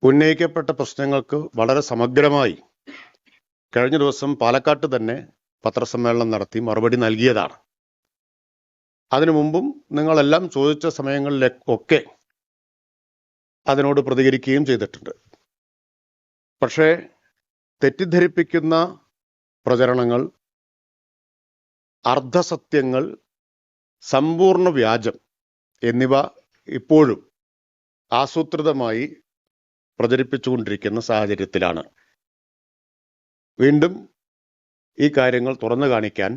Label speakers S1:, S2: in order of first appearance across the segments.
S1: ഉന്നയിക്കപ്പെട്ട പ്രശ്നങ്ങൾക്ക് വളരെ സമഗ്രമായി കഴിഞ്ഞ ദിവസം പാലക്കാട്ട് തന്നെ പത്രസമ്മേളനം നടത്തി മറുപടി നൽകിയതാണ്. അതിനു മുമ്പും നിങ്ങളെല്ലാം ചോദിച്ച സമയങ്ങളിലൊക്കെ അതിനോട് പ്രതികരിക്കുകയും ചെയ്തിട്ടുണ്ട്. പക്ഷേ തെറ്റിദ്ധരിപ്പിക്കുന്ന പ്രചരണങ്ങൾ, അർദ്ധസത്യങ്ങൾ, സമ്പൂർണ്ണ വ്യാജം എന്നിവ ഇപ്പോഴും ആസൂത്രിതമായി പ്രചരിപ്പിച്ചുകൊണ്ടിരിക്കുന്ന സാഹചര്യത്തിലാണ് വീണ്ടും ഈ കാര്യങ്ങൾ തുറന്നു കാണിക്കാൻ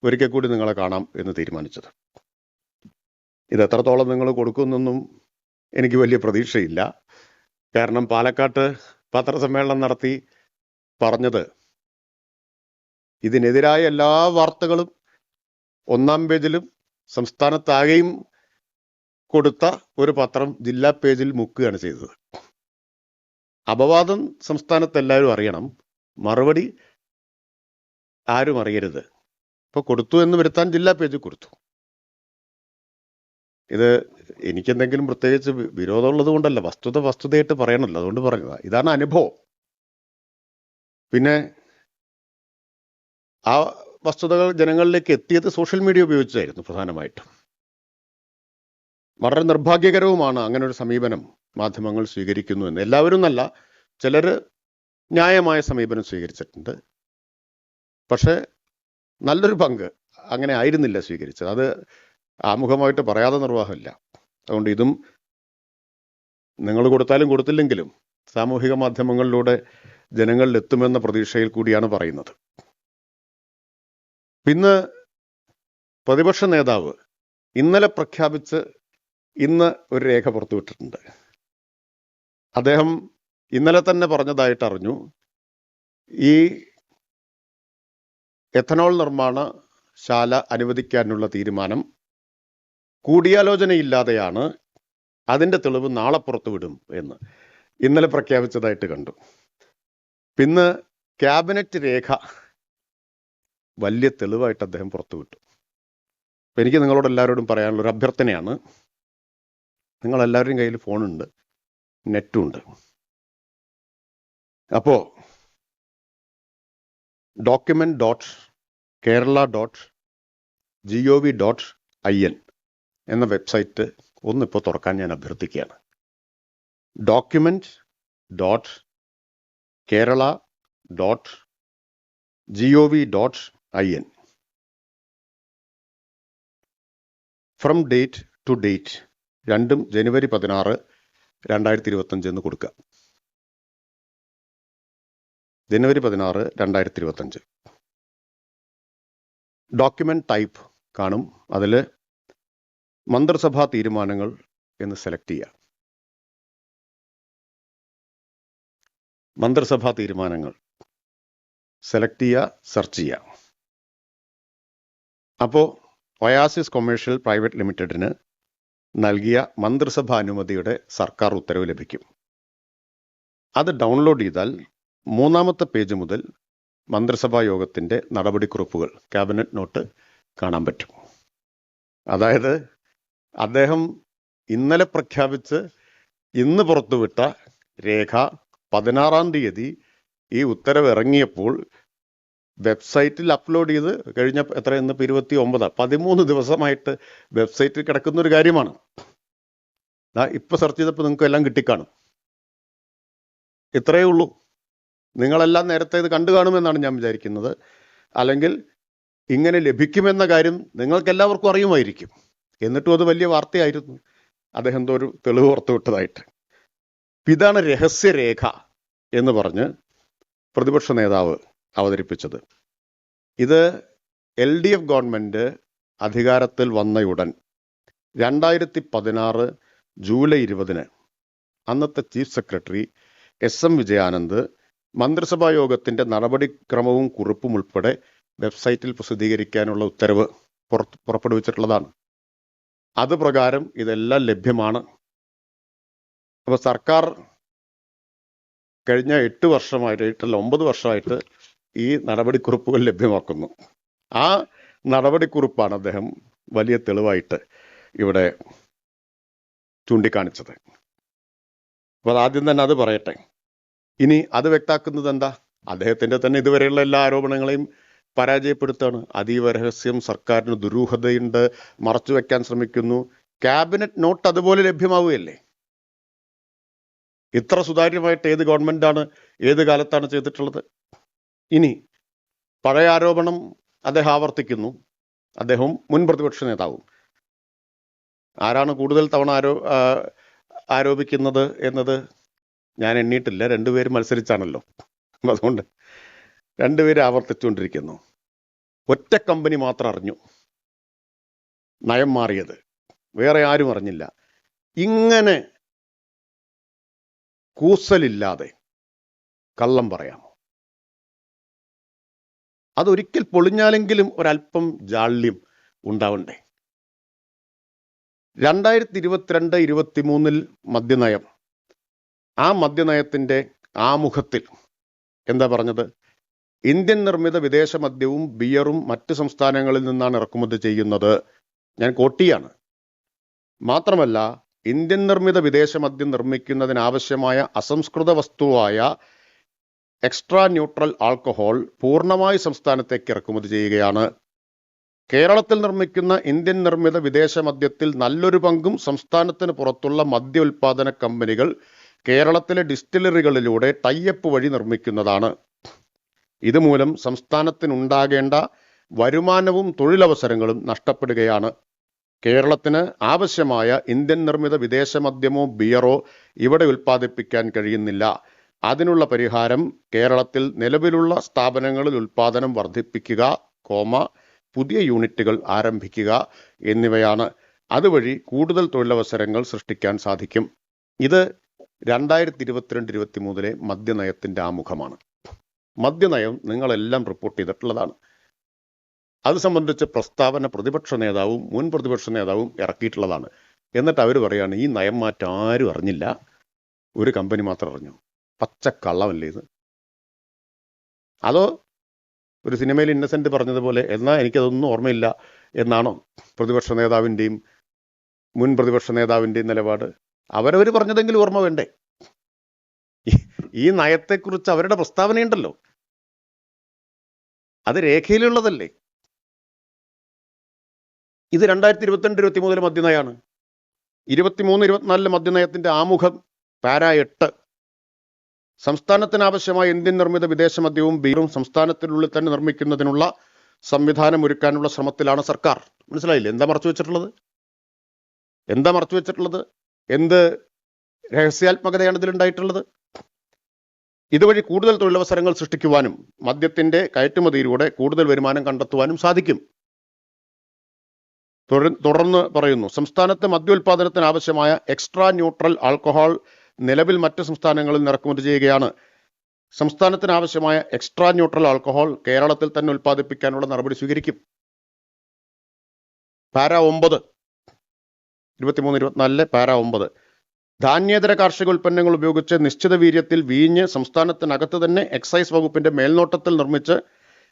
S1: ഒരിക്കൽ കൂടി നിങ്ങളെ കാണാം എന്ന് തീരുമാനിച്ചത്. ഇത് എത്രത്തോളം നിങ്ങൾ കൊടുക്കുമെന്നൊന്നും എനിക്ക് വലിയ പ്രതീക്ഷയില്ല. കാരണം പാലക്കാട്ട് പത്രസമ്മേളനം നടത്തി പറഞ്ഞത് ഇതിനെതിരായ എല്ലാ വാർത്തകളും ഒന്നാം പേജിലും സംസ്ഥാനത്താകെയും കൊടുത്ത ഒരു പത്രം ജില്ലാ പേജിൽ മുക്കുകയാണ് ചെയ്തത്. അപവാദം സംസ്ഥാനത്ത് എല്ലാവരും അറിയണം, മറുപടി ആരും അറിയരുത്. ഇപ്പൊ കൊടുത്തു എന്ന് വരുത്താൻ ജില്ലാ പേജിൽ കൊടുത്തു. ഇത് എനിക്കെന്തെങ്കിലും പ്രത്യേകിച്ച് വിരോധമുള്ളത് കൊണ്ടല്ല, വസ്തുതയായിട്ട് പറയണമല്ലോ, അതുകൊണ്ട് പറഞ്ഞതാ. ഇതാണ് അനുഭവം. പിന്നെ ആ വസ്തുതകൾ ജനങ്ങളിലേക്ക് എത്തിയത് സോഷ്യൽ മീഡിയ ഉപയോഗിച്ചായിരുന്നു പ്രധാനമായിട്ടും. വളരെ നിർഭാഗ്യകരവുമാണ് അങ്ങനെ ഒരു സമീപനം മാധ്യമങ്ങൾ സ്വീകരിക്കുന്നു എന്ന്. എല്ലാവരും എന്നല്ല, ചിലർ ന്യായമായ സമീപനം സ്വീകരിച്ചിട്ടുണ്ട്. പക്ഷെ നല്ലൊരു പങ്ക് അങ്ങനെ ആയിരുന്നില്ല സ്വീകരിച്ചത്. അത് ആമുഖമായിട്ട് പറയാതെ നിർവാഹമില്ല. അതുകൊണ്ട് ഇതും നിങ്ങൾ കൊടുത്താലും കൊടുത്തില്ലെങ്കിലും സാമൂഹിക മാധ്യമങ്ങളിലൂടെ ജനങ്ങളിൽ എത്തുമെന്ന പ്രതീക്ഷയിൽ കൂടിയാണ് പറയുന്നത്. പിന്നെ പ്രതിപക്ഷ നേതാവ് ഇന്നലെ പ്രഖ്യാപിച്ച് ഇന്ന് ഒരു രേഖ പുറത്തുവിട്ടിട്ടുണ്ട്. അദ്ദേഹം ഇന്നലെ തന്നെ പറഞ്ഞതായിട്ട് അറിഞ്ഞു, ഈ എഥനോൾ നിർമ്മാണശാല അനുവദിക്കാനുള്ള തീരുമാനം കൂടിയാലോചനയില്ലാതെയാണ്, അതിൻ്റെ തെളിവ് നാളെ പുറത്തുവിടും എന്ന് ഇന്നലെ പ്രഖ്യാപിച്ചതായിട്ട് കണ്ടു. പിന്നെ ക്യാബിനറ്റ് രേഖ വലിയ തെളിവായിട്ട് അദ്ദേഹം പുറത്തുവിട്ടു. അപ്പം എനിക്ക് നിങ്ങളോട് എല്ലാവരോടും പറയാനുള്ളൊരു അഭ്യർത്ഥനയാണ്, നിങ്ങളെല്ലാവരുടെയും കയ്യിൽ ഫോണുണ്ട്, നെറ്റുണ്ട്. അപ്പോൾ document.kerala.gov.in എന്ന വെബ്സൈറ്റ് ഒന്നിപ്പോൾ തുറക്കാൻ ഞാൻ അഭ്യർത്ഥിക്കുകയാണ്. document.kerala.gov.in from date to date, രണ്ടും ജനുവരി 16, 2025 എന്ന് കൊടുക്കുക. ജനുവരി 16, 2025. ഡോക്യുമെന്റ് ടൈപ്പ് കാണും, അതിൽ മന്ത്രിസഭാ തീരുമാനങ്ങൾ എന്ന് സെലക്ട് ചെയ്യുക. മന്ത്രിസഭാ തീരുമാനങ്ങൾ സെലക്ട് ചെയ്യുക, സെർച്ച് ചെയ്യുക. അപ്പോൾ ഒയാസിസ് കൊമേഴ്ഷ്യൽ പ്രൈവറ്റ് ലിമിറ്റഡിന് നൽകിയ മന്ത്രിസഭാ അനുമതിയുടെ സർക്കാർ ഉത്തരവ് ലഭിക്കും. അത് ഡൗൺലോഡ് ചെയ്താൽ മൂന്നാമത്തെ പേജ് മുതൽ മന്ത്രിസഭാ യോഗത്തിൻ്റെ നടപടിക്കുറിപ്പുകൾ, ക്യാബിനറ്റ് നോട്ട് കാണാൻ പറ്റും. അതായത് അദ്ദേഹം ഇന്നലെ പ്രഖ്യാപിച്ച് ഇന്ന് പുറത്തുവിട്ട രേഖ 16-ാം തീയതി ഈ ഉത്തരവ് ഇറങ്ങിയപ്പോൾ വെബ്സൈറ്റിൽ അപ്ലോഡ് ചെയ്ത് കഴിഞ്ഞ ഇന്ന് 29, 13 ദിവസമായിട്ട് വെബ്സൈറ്റിൽ കിടക്കുന്ന ഒരു കാര്യമാണ്. ഇപ്പൊ സെർച്ച് ചെയ്തപ്പോൾ നിങ്ങൾക്ക് എല്ലാം കിട്ടിക്കാണും. ഇത്രയേ ഉള്ളൂ. നിങ്ങളെല്ലാം നേരത്തെ ഇത് കണ്ടു കാണുമെന്നാണ് ഞാൻ വിചാരിക്കുന്നത്. അല്ലെങ്കിൽ ഇങ്ങനെ ലഭിക്കുമെന്ന കാര്യം നിങ്ങൾക്ക് എല്ലാവർക്കും അറിയുമായിരിക്കും. എന്നിട്ടും അത് വലിയ വാർത്തയായിരുന്നു, അദ്ദേഹം എന്തോ ഒരു തെളിവ് പുറത്തുവിട്ടതായിട്ട്. ഇതാണ് രഹസ്യരേഖ എന്ന് പറഞ്ഞ് പ്രതിപക്ഷ നേതാവ് അവതരിപ്പിച്ചത്. ഇത് LDF ഗവൺമെന്റ് അധികാരത്തിൽ വന്നയുടൻ 2016 ജൂലൈ 20 അന്നത്തെ ചീഫ് സെക്രട്ടറി SM വിജയാനന്ദ് മന്ത്രിസഭാ യോഗത്തിന്റെ നടപടിക്രമവും കുറിപ്പും ഉൾപ്പെടെ വെബ്സൈറ്റിൽ പ്രസിദ്ധീകരിക്കാനുള്ള ഉത്തരവ് പുറപ്പെടുവിച്ചിട്ടുള്ളതാണ്. അത് പ്രകാരം ഇതെല്ലാം ലഭ്യമാണ്. അപ്പോൾ സർക്കാർ കഴിഞ്ഞ 8 വർഷമായിട്ട്, 9 വർഷമായിട്ട് ഈ നടപടിക്കുറിപ്പുകൾ ലഭ്യമാക്കുന്നു. ആ നടപടിക്കുറിപ്പാണ് അദ്ദേഹം വലിയ തെളിവായിട്ട് ഇവിടെ ചൂണ്ടിക്കാണിച്ചത്. അപ്പോൾ ആദ്യം തന്നെ അത് പറയട്ടെ. ഇനി അത് വ്യക്താക്കുന്നത് എന്താ? അദ്ദേഹത്തിന്റെ തന്നെ ഇതുവരെയുള്ള എല്ലാ ആരോപണങ്ങളെയും പരാജയപ്പെടുത്താണ്. അതീവ രഹസ്യം, സർക്കാരിന് ദുരൂഹതയുണ്ട്, മറച്ചുവെക്കാൻ ശ്രമിക്കുന്നു. ക്യാബിനറ്റ് നോട്ട് അതുപോലെ ലഭ്യമാവുകയല്ലേ? ഇത്ര സുതാര്യമായിട്ട് ഏത് ഗവൺമെന്റാണ് ഏത് കാലത്താണ് ചെയ്തിട്ടുള്ളത്? ഇനി പഴയ ആരോപണം അദ്ദേഹം ആവർത്തിക്കുന്നു. അദ്ദേഹം മുൻ പ്രതിപക്ഷ നേതാവും. ആരാണ് കൂടുതൽ തവണ ആരോപിക്കുന്നത് എന്നത് ഞാൻ എണ്ണിയിട്ടില്ല. രണ്ടുപേരും മത്സരിച്ചാണല്ലോ. അതുകൊണ്ട് രണ്ടുപേരും ആവർത്തിച്ചുകൊണ്ടിരിക്കുന്നു. ഒറ്റ കമ്പനി മാത്രം അറിഞ്ഞു നയം മാറിയത്, വേറെ ആരും അറിഞ്ഞില്ല. ഇങ്ങനെ കൂസലില്ലാതെ കള്ളം പറയാമോ? അതൊരിക്കൽ പൊളിഞ്ഞാലെങ്കിലും ഒരല്പം ജാള്യം ഉണ്ടാവണ്ടേ? 2022-23 മദ്യനയം, ആ മദ്യനയത്തിന്റെ ആമുഖത്തിൽ എന്താ പറഞ്ഞത്? ഇന്ത്യൻ നിർമ്മിത വിദേശ മദ്യവും ബിയറും മറ്റ് സംസ്ഥാനങ്ങളിൽ നിന്നാണ് ഇറക്കുമതി ചെയ്യുന്നത്. ഞാൻ കോട്ടിയാണ്. മാത്രമല്ല, ഇന്ത്യൻ നിർമ്മിത വിദേശ മദ്യം നിർമ്മിക്കുന്നതിനാവശ്യമായ അസംസ്കൃത വസ്തുവായ എക്സ്ട്രാ ന്യൂട്രൽ ആൽക്കഹോൾ പൂർണ്ണമായി സംസ്ഥാനത്തേക്ക് ഇറക്കുമതി ചെയ്യുകയാണ്. കേരളത്തിൽ നിർമ്മിക്കുന്ന ഇന്ത്യൻ നിർമ്മിത വിദേശ മദ്യത്തിൽ നല്ലൊരു പങ്കും സംസ്ഥാനത്തിന് പുറത്തുള്ള മദ്യ ഉൽപാദന കമ്പനികൾ കേരളത്തിലെ ഡിസ്റ്റിലറികളിലൂടെ ടൈഅപ്പ് വഴി നിർമ്മിക്കുന്നതാണ്. ഇതുമൂലം സംസ്ഥാനത്തിനുണ്ടാകേണ്ട വരുമാനവും തൊഴിലവസരങ്ങളും നഷ്ടപ്പെടുകയാണ്. കേരളത്തിന് ആവശ്യമായ ഇന്ത്യൻ നിർമ്മിത വിദേശ മദ്യമോ ബിയറോ ഇവിടെ ഉൽപ്പാദിപ്പിക്കാൻ കഴിയുന്നില്ല. അതിനുള്ള പരിഹാരം കേരളത്തിൽ നിലവിലുള്ള സ്ഥാപനങ്ങളിൽ ഉൽപ്പാദനം വർദ്ധിപ്പിക്കുക, പുതിയ യൂണിറ്റുകൾ ആരംഭിക്കുക എന്നിവയാണ്. അതുവഴി കൂടുതൽ തൊഴിലവസരങ്ങൾ സൃഷ്ടിക്കാൻ സാധിക്കും. ഇത് 2022-23 മദ്യനയത്തിന്റെ ആമുഖമാണ്. മദ്യനയം നിങ്ങളെല്ലാം റിപ്പോർട്ട് ചെയ്തിട്ടുള്ളതാണ്. അത് സംബന്ധിച്ച് പ്രസ്താവന പ്രതിപക്ഷ നേതാവും മുൻ പ്രതിപക്ഷ നേതാവും ഇറക്കിയിട്ടുള്ളതാണ്. എന്നിട്ട് അവർ പറയാണ് ഈ നയം മാറ്റം ആരും അറിഞ്ഞില്ല, ഒരു കമ്പനി മാത്രം അറിഞ്ഞു. പച്ചക്കള്ളമല്ലേ ഇത്? അതോ ഒരു സിനിമയിൽ ഇന്നസെന്റ് പറഞ്ഞതുപോലെ എന്നാൽ എനിക്കതൊന്നും ഓർമ്മയില്ല എന്നാണോ പ്രതിപക്ഷ നേതാവിൻ്റെയും മുൻ പ്രതിപക്ഷ നേതാവിൻ്റെയും നിലപാട്? അവരവർ പറഞ്ഞതെങ്കിലും ഓർമ്മ വേണ്ടേ? ഈ നയത്തെക്കുറിച്ച് അവരുടെ പ്രസ്താവനയുണ്ടല്ലോ, അത് രേഖയിലുള്ളതല്ലേ? ഇത് 2022-23 മദ്യനയാണ്. 23-24 മദ്യനയത്തിന്റെ ആമുഖം പാര 8. സംസ്ഥാനത്തിനാവശ്യമായ ഇന്ത്യൻ നിർമ്മിത വിദേശ മദ്യവും ബിയറും സംസ്ഥാനത്തിനുള്ളിൽ തന്നെ നിർമ്മിക്കുന്നതിനുള്ള സംവിധാനം ഒരുക്കാനുള്ള ശ്രമത്തിലാണ് സർക്കാർ. മനസ്സിലായില്ലേ? എന്താ മറച്ചു വെച്ചിട്ടുള്ളത്? എന്ത് രഹസ്യാത്മകതയാണ് ഇതിലുണ്ടായിട്ടുള്ളത്? ഇതുവഴി കൂടുതൽ തൊഴിലവസരങ്ങൾ സൃഷ്ടിക്കുവാനും മദ്യത്തിന്റെ കയറ്റുമതിയിലൂടെ കൂടുതൽ വരുമാനം കണ്ടെത്തുവാനും സാധിക്കും. തുടർന്ന് പറയുന്നു, സംസ്ഥാനത്ത് മദ്യോൽപാദനത്തിന് ആവശ്യമായ എക്സ്ട്രാ ന്യൂട്രൽ ആൽക്കഹോൾ നിലവിൽ മറ്റ് സംസ്ഥാനങ്ങളിൽ ഇറക്കുമതി ചെയ്യുകയാണ്. സംസ്ഥാനത്തിന് ആവശ്യമായ എക്സ്ട്രാ ന്യൂട്രൽ ആൽക്കഹോൾ കേരളത്തിൽ തന്നെ ഉൽപ്പാദിപ്പിക്കാനുള്ള നടപടി സ്വീകരിക്കും. പാര 9, 23-24 പാര 9. ധാന്യേതര കാർഷിക ഉൽപ്പന്നങ്ങൾ ഉപയോഗിച്ച് നിശ്ചിത വീര്യത്തിൽ വീഞ്ഞ് സംസ്ഥാനത്തിനകത്ത് തന്നെ എക്സൈസ് വകുപ്പിന്റെ മേൽനോട്ടത്തിൽ നിർമ്മിച്ച്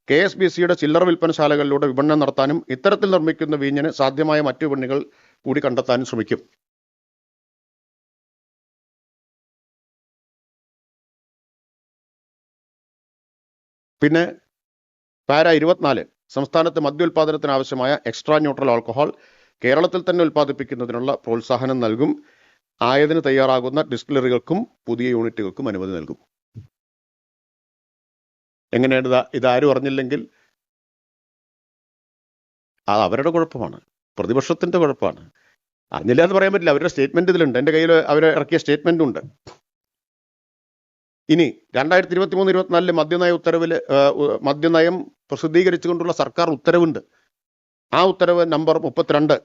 S1: KSBCയുടെ ചില്ലറ വിൽപ്പനശാലകളിലൂടെ വിപണനം നടത്താനും ഇത്തരത്തിൽ നിർമ്മിക്കുന്ന വീഞ്ഞിന് സാധ്യമായ മറ്റു വിപണികൾ കൂടി കണ്ടെത്താനും ശ്രമിക്കും. പിന്നെ പാര 24, സംസ്ഥാനത്ത് മദ്യോൽപാദനത്തിന് ആവശ്യമായ എക്സ്ട്രാ ന്യൂട്രൽ ആൽക്കഹോൾ കേരളത്തിൽ തന്നെ ഉൽപ്പാദിപ്പിക്കുന്നതിനുള്ള പ്രോത്സാഹനം നൽകും. ആയതിന് തയ്യാറാകുന്ന ഡിസ്റ്റിലറികൾക്കും പുതിയ യൂണിറ്റുകൾക്കും അനുമതി നൽകും. എങ്ങനെയാണ് ഇതാരും അറിഞ്ഞില്ലെങ്കിൽ അത് അവരുടെ കുഴപ്പമാണ്, പ്രതിപക്ഷത്തിന്റെ കുഴപ്പമാണ്. അറിഞ്ഞില്ല എന്ന് പറയാൻ പറ്റില്ല. അവരുടെ സ്റ്റേറ്റ്മെന്റ് ഇതിലുണ്ട്, എൻ്റെ കയ്യിൽ അവർ ഇറക്കിയ സ്റ്റേറ്റ്മെന്റ് ഉണ്ട്. ഇനി 2023-24 മദ്യനയം പ്രസിദ്ധീകരിച്ചുകൊണ്ടുള്ള സർക്കാർ ഉത്തരവുണ്ട്. ആ ഉത്തരവ് നമ്പർ 32.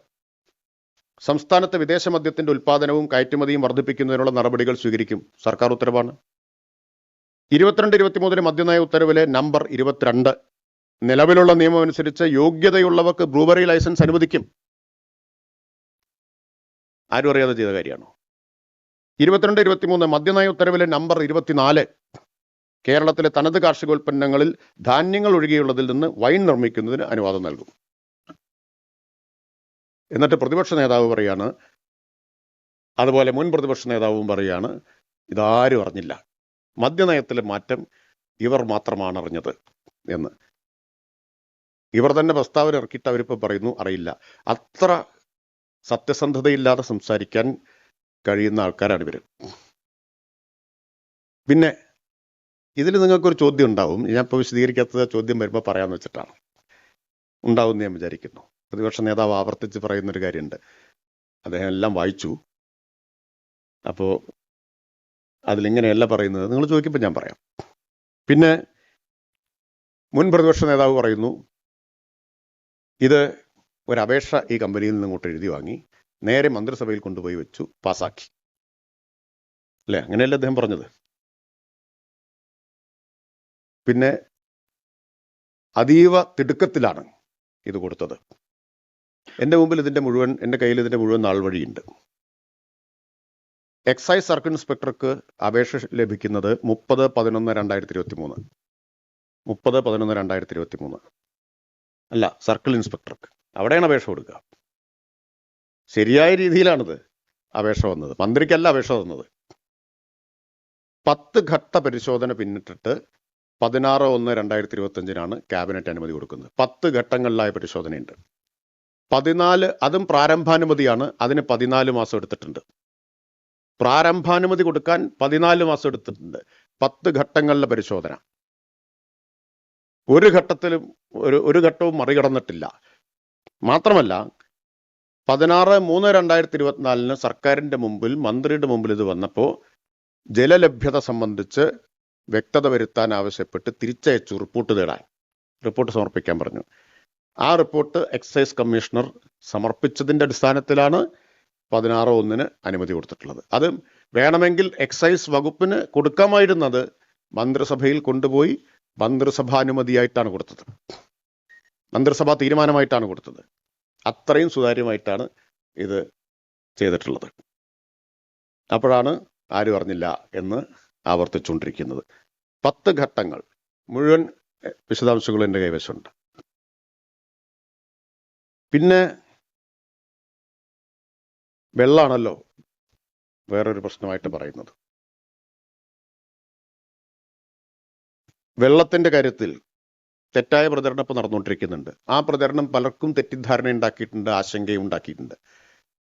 S1: സംസ്ഥാനത്തെ വിദേശ മദ്യത്തിന്റെ ഉൽപ്പാദനവും കയറ്റുമതിയും വർദ്ധിപ്പിക്കുന്നതിനുള്ള നടപടികൾ സ്വീകരിക്കും. സർക്കാർ ഉത്തരവാണ്. 22-23 മദ്യനയ ഉത്തരവിലെ നമ്പർ 22 നിലവിലുള്ള നിയമം അനുസരിച്ച് യോഗ്യതയുള്ളവർക്ക് ബ്രൂവറി ലൈസൻസ് അനുവദിക്കും. ആരും അറിയാതെ ചെയ്ത കാര്യമാണോ? 22-23 മദ്യനയ ഉത്തരവിലെ നമ്പർ 24 കേരളത്തിലെ തനത് കാർഷികോൽപ്പന്നങ്ങളിൽ ധാന്യങ്ങൾ ഒഴികെയുള്ളതിൽ നിന്ന് വൈൻ നിർമ്മിക്കുന്നതിന് അനുവാദം നൽകും. എന്നിട്ട് പ്രതിപക്ഷ നേതാവ് പറയാണ്, അതുപോലെ മുൻ പ്രതിപക്ഷ നേതാവും പറയാണ്, ഇതാരും അറിഞ്ഞില്ല. മദ്യനയത്തിലെ മാറ്റം ഇവർ മാത്രമാണ് അറിഞ്ഞത് എന്ന് ഇവർ തന്നെ പ്രസ്താവന ഇറക്കിയിട്ട് അവരിപ്പോൾ പറയുന്നു അറിയില്ല. അത്ര സത്യസന്ധതയില്ലാതെ സംസാരിക്കാൻ കഴിയുന്ന ആൾക്കാരാണ് ഇവർ. പിന്നെ ഇതിൽ നിങ്ങൾക്കൊരു ചോദ്യം ഉണ്ടാവും. ഞാൻ ഇപ്പോൾ വിശദീകരിക്കാത്തത് ചോദ്യം വരുമ്പോൾ പറയാമെന്ന് വെച്ചിട്ടാണ്. ഉണ്ടാവും ഞാൻ വിചാരിക്കുന്നു. പ്രതിപക്ഷ നേതാവ് ആവർത്തിച്ച് പറയുന്നൊരു കാര്യമുണ്ട്. അദ്ദേഹം എല്ലാം വായിച്ചു. അപ്പോൾ അതിലിങ്ങനെയല്ല പറയുന്നത്. നിങ്ങൾ ചോദിക്കുമ്പോൾ ഞാൻ പറയാം. പിന്നെ മുൻ പ്രതിപക്ഷ നേതാവ് പറയുന്നു ഇത് ഒരു അപേക്ഷ ഈ കമ്പനിയിൽ നിന്ന് ഇങ്ങോട്ട് എഴുതി വാങ്ങി നേരെ മന്ത്രിസഭയിൽ കൊണ്ടുപോയി വെച്ചു, പാസാക്കി. അല്ലേ? അങ്ങനെയല്ലേ അദ്ദേഹം പറഞ്ഞത്. പിന്നെ അതീവ തിടുക്കത്തിലാണ് ഇത് കൊടുത്തത്. എൻ്റെ മുമ്പിൽ എൻ്റെ കയ്യിൽ ഇതിൻ്റെ മുഴുവൻ നാൾ വഴിയുണ്ട്. എക്സൈസ് സർക്കിൾ ഇൻസ്പെക്ടർക്ക് അപേക്ഷ ലഭിക്കുന്നത് 30/11/2023. 30/11/2023 അല്ല, സർക്കിൾ ഇൻസ്പെക്ടർക്ക്. അവിടെയാണ് അപേക്ഷ കൊടുക്കുക. ശരിയായ രീതിയിലാണിത് അപേക്ഷ വന്നത്. മന്ത്രിക്കല്ല അപേക്ഷ വന്നത്. 10 ഘട്ട പരിശോധന പിന്നിട്ടിട്ട് 16/1/2025 ക്യാബിനറ്റ് അനുമതി കൊടുക്കുന്നത്. 10 ഘട്ടങ്ങളിലായ പരിശോധനയുണ്ട്. 14, അതും പ്രാരംഭാനുമതിയാണ്. അതിന് 14 മാസം എടുത്തിട്ടുണ്ട്. പ്രാരംഭാനുമതി കൊടുക്കാൻ 14 മാസം എടുത്തിട്ടുണ്ട്. 10 ഘട്ടങ്ങളിലെ പരിശോധന. ഒരു ഘട്ടവും മറികടന്നിട്ടില്ല. മാത്രമല്ല 16/3/2024 സർക്കാരിന്റെ മുമ്പിൽ, മന്ത്രിയുടെ മുമ്പിൽ ഇത് വന്നപ്പോൾ ജലലഭ്യത സംബന്ധിച്ച് വ്യക്തത വരുത്താൻ ആവശ്യപ്പെട്ട് തിരിച്ചയച്ചു റിപ്പോർട്ട് സമർപ്പിക്കാൻ പറഞ്ഞു. ആ റിപ്പോർട്ട് എക്സൈസ് കമ്മീഷണർ സമർപ്പിച്ചതിന്റെ അടിസ്ഥാനത്തിലാണ് 16/1 അനുമതി കൊടുത്തിട്ടുള്ളത്. അത് വേണമെങ്കിൽ എക്സൈസ് വകുപ്പിന് കൊടുക്കാമായിരുന്നത് മന്ത്രിസഭയിൽ കൊണ്ടുപോയി മന്ത്രിസഭാനുമതിയായിട്ടാണ് കൊടുത്തത്. മന്ത്രിസഭാ തീരുമാനമായിട്ടാണ് കൊടുത്തത്. അത്രയും സുതാര്യമായിട്ടാണ് ഇത് ചെയ്തിട്ടുള്ളത്. അപ്പോഴാണ് ആരും അറിഞ്ഞില്ല എന്ന് ആവർത്തിച്ചുകൊണ്ടിരിക്കുന്നത്. 10 ഘട്ടങ്ങൾ മുഴുവൻ വിശദാംശങ്ങൾ എൻ്റെ കൈവശമുണ്ട്. പിന്നെ വെള്ളമാണല്ലോ വേറൊരു പ്രശ്നമായിട്ട് പറയുന്നത്. വെള്ളത്തിന്റെ കാര്യത്തിൽ തെറ്റായ പ്രചരണം ഇപ്പോൾ നടന്നുകൊണ്ടിരിക്കുന്നുണ്ട്. ആ പ്രചരണം പലർക്കും തെറ്റിദ്ധാരണ ഉണ്ടാക്കിയിട്ടുണ്ട്, ആശങ്കയും ഉണ്ടാക്കിയിട്ടുണ്ട്.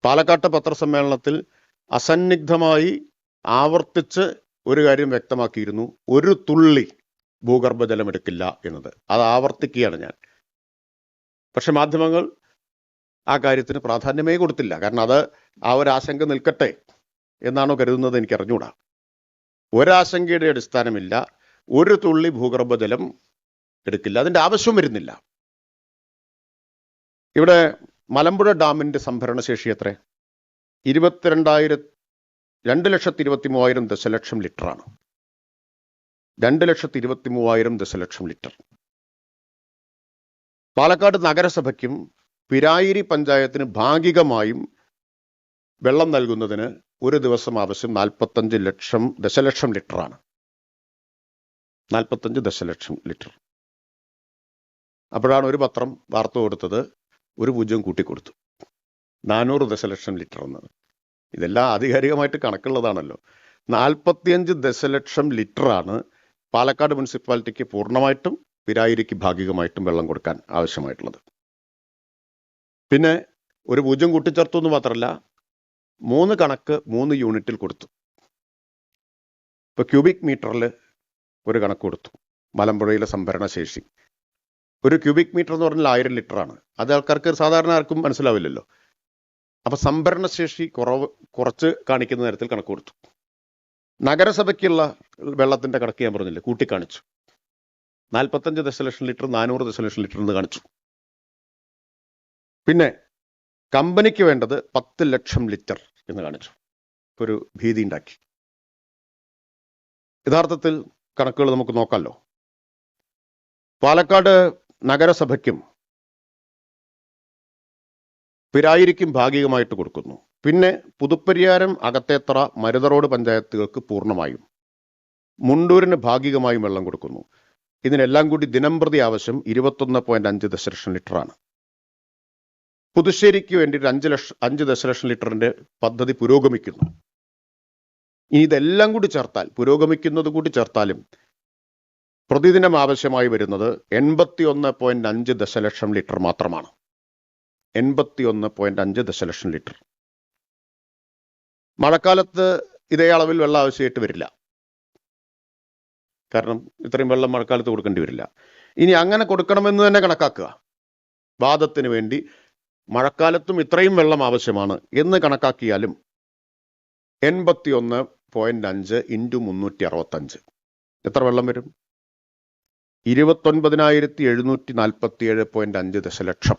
S1: പാലക്കാട്ടെ പത്രസമ്മേളനത്തിൽ അസന്നിഗ്ധമായി ആവർത്തിച്ച് ഒരു കാര്യം വ്യക്തമാക്കിയിരുന്നു: ഒരു തുള്ളി ഭൂഗർഭജലം എടുക്കില്ല എന്നത്. അത് ആവർത്തിക്കുകയാണ് ഞാൻ. പക്ഷെ മാധ്യമങ്ങൾ ആ കാര്യത്തിന് പ്രാധാന്യമേ കൊടുത്തില്ല. കാരണം അത് ആ ഒരു ആശങ്ക നിൽക്കട്ടെ എന്നാണോ കരുതുന്നത് എനിക്ക് അറിഞ്ഞുകൂടാ. ഒരാശങ്കയുടെ അടിസ്ഥാനമില്ല. ഒരു തുള്ളി ഭൂഗർഭജലം എടുക്കില്ല. അതിൻ്റെ ആവശ്യം വരുന്നില്ല. ഇവിടെ മലമ്പുഴ ഡാമിന്റെ സംഭരണ ശേഷി എത്ര? 2,23,000 ദശലക്ഷം ലിറ്ററാണ്. 2,23,000 ദശലക്ഷം ലിറ്റർ. പാലക്കാട് നഗരസഭയ്ക്കും പിരായിരി പഞ്ചായത്തിന് ഭാഗികമായും വെള്ളം നൽകുന്നതിന് ഒരു ദിവസം ആവശ്യം 45 ദശലക്ഷം ലിറ്ററാണ്. 45 ദശലക്ഷം ലിറ്റർ. അപ്പോഴാണ് ഒരു പത്രം വാർത്ത കൊടുത്തത്, ഒരു 0 കൂട്ടിക്കൊടുത്തു, 400 ദശലക്ഷം ലിറ്റർ എന്നത്. ഇതെല്ലാം ആധികാരികമായിട്ട് കണക്കുള്ളതാണല്ലോ. 45 ദശലക്ഷം ലിറ്ററാണ് പാലക്കാട് മുനിസിപ്പാലിറ്റിക്ക് പൂർണ്ണമായിട്ടും പിരായിരിക്ക് ഭാഗികമായിട്ടും വെള്ളം കൊടുക്കാൻ ആവശ്യമായിട്ടുള്ളത്. പിന്നെ ഒരു 0 കൂട്ടിച്ചേർത്തു എന്ന് മാത്രമല്ല, 3 കണക്ക് 3 യൂണിറ്റിൽ കൊടുത്തു. ഇപ്പൊ ക്യൂബിക് മീറ്ററിൽ ഒരു കണക്ക് കൊടുത്തു. മലമ്പുഴയിലെ സംഭരണ ശേഷി ഒരു ക്യൂബിക് മീറ്റർ എന്ന് പറഞ്ഞാൽ 1000 ലിറ്ററാണ്. അത് ആൾക്കാർക്ക് സാധാരണ ആർക്കും മനസ്സിലാവില്ലല്ലോ. അപ്പൊ സംഭരണ ശേഷി കുറച്ച് കാണിക്കുന്ന തരത്തിൽ കണക്ക് കൊടുത്തു. നഗരസഭയ്ക്കുള്ള വെള്ളത്തിന്റെ കണക്ക് ഞാൻ പറഞ്ഞില്ലേ, കൂട്ടിക്കാണിച്ചു. 45 ദശലക്ഷം ലിറ്റർ 400 ദശലക്ഷം ലിറ്റർ എന്ന് കാണിച്ചു. പിന്നെ കമ്പനിക്ക് വേണ്ടത് 10 ലക്ഷം ലിറ്റർ എന്ന് കാണിച്ചു. ഒരു ഭീതി ഉണ്ടാക്കി. യഥാർത്ഥത്തിൽ കണക്കുകൾ നമുക്ക് നോക്കാമല്ലോ. പാലക്കാട് നഗരസഭയ്ക്കും പിരായിരിക്കും ഭാഗികമായിട്ട് കൊടുക്കുന്നു. പിന്നെ പുതുപ്പരിയാരം, അകത്തേത്തറ, മരുതറോഡ് പഞ്ചായത്തുകൾക്ക് പൂർണ്ണമായും, മുണ്ടൂരിന് ഭാഗികമായും വെള്ളം കൊടുക്കുന്നു. ഇതിനെല്ലാം കൂടി ദിനംപ്രതി ആവശ്യം 21.5 ദശലക്ഷം ലിറ്ററാണ്. പുതുശ്ശേരിക്ക് വേണ്ടി 5 ദശലക്ഷം ലിറ്ററിന്റെ പദ്ധതി പുരോഗമിക്കുന്നു. ഇതെല്ലാം കൂടി ചേർത്താൽ, പുരോഗമിക്കുന്നത് കൂടി ചേർത്താലും പ്രതിദിനം ആവശ്യമായി വരുന്നത് 81.5 ദശലക്ഷം ലിറ്റർ മാത്രമാണ്. 81.5 ദശലക്ഷം ലിറ്റർ. മഴക്കാലത്ത് ഇതേ അളവിൽ വെള്ളം ആവശ്യമായിട്ട് വരില്ല, കാരണം ഇത്രയും വെള്ളം മഴക്കാലത്ത് കൊടുക്കേണ്ടി വരില്ല. ഇനി അങ്ങനെ കൊടുക്കണമെന്ന് തന്നെ കണക്കാക്കുക. വാദത്തിന് വേണ്ടി മഴക്കാലത്തും ഇത്രയും വെള്ളം ആവശ്യമാണ് എന്ന് കണക്കാക്കിയാലും 81.5 ഇൻറ്റു 365 എത്ര വെള്ളം വരും? 29,747.5 ദശലക്ഷം.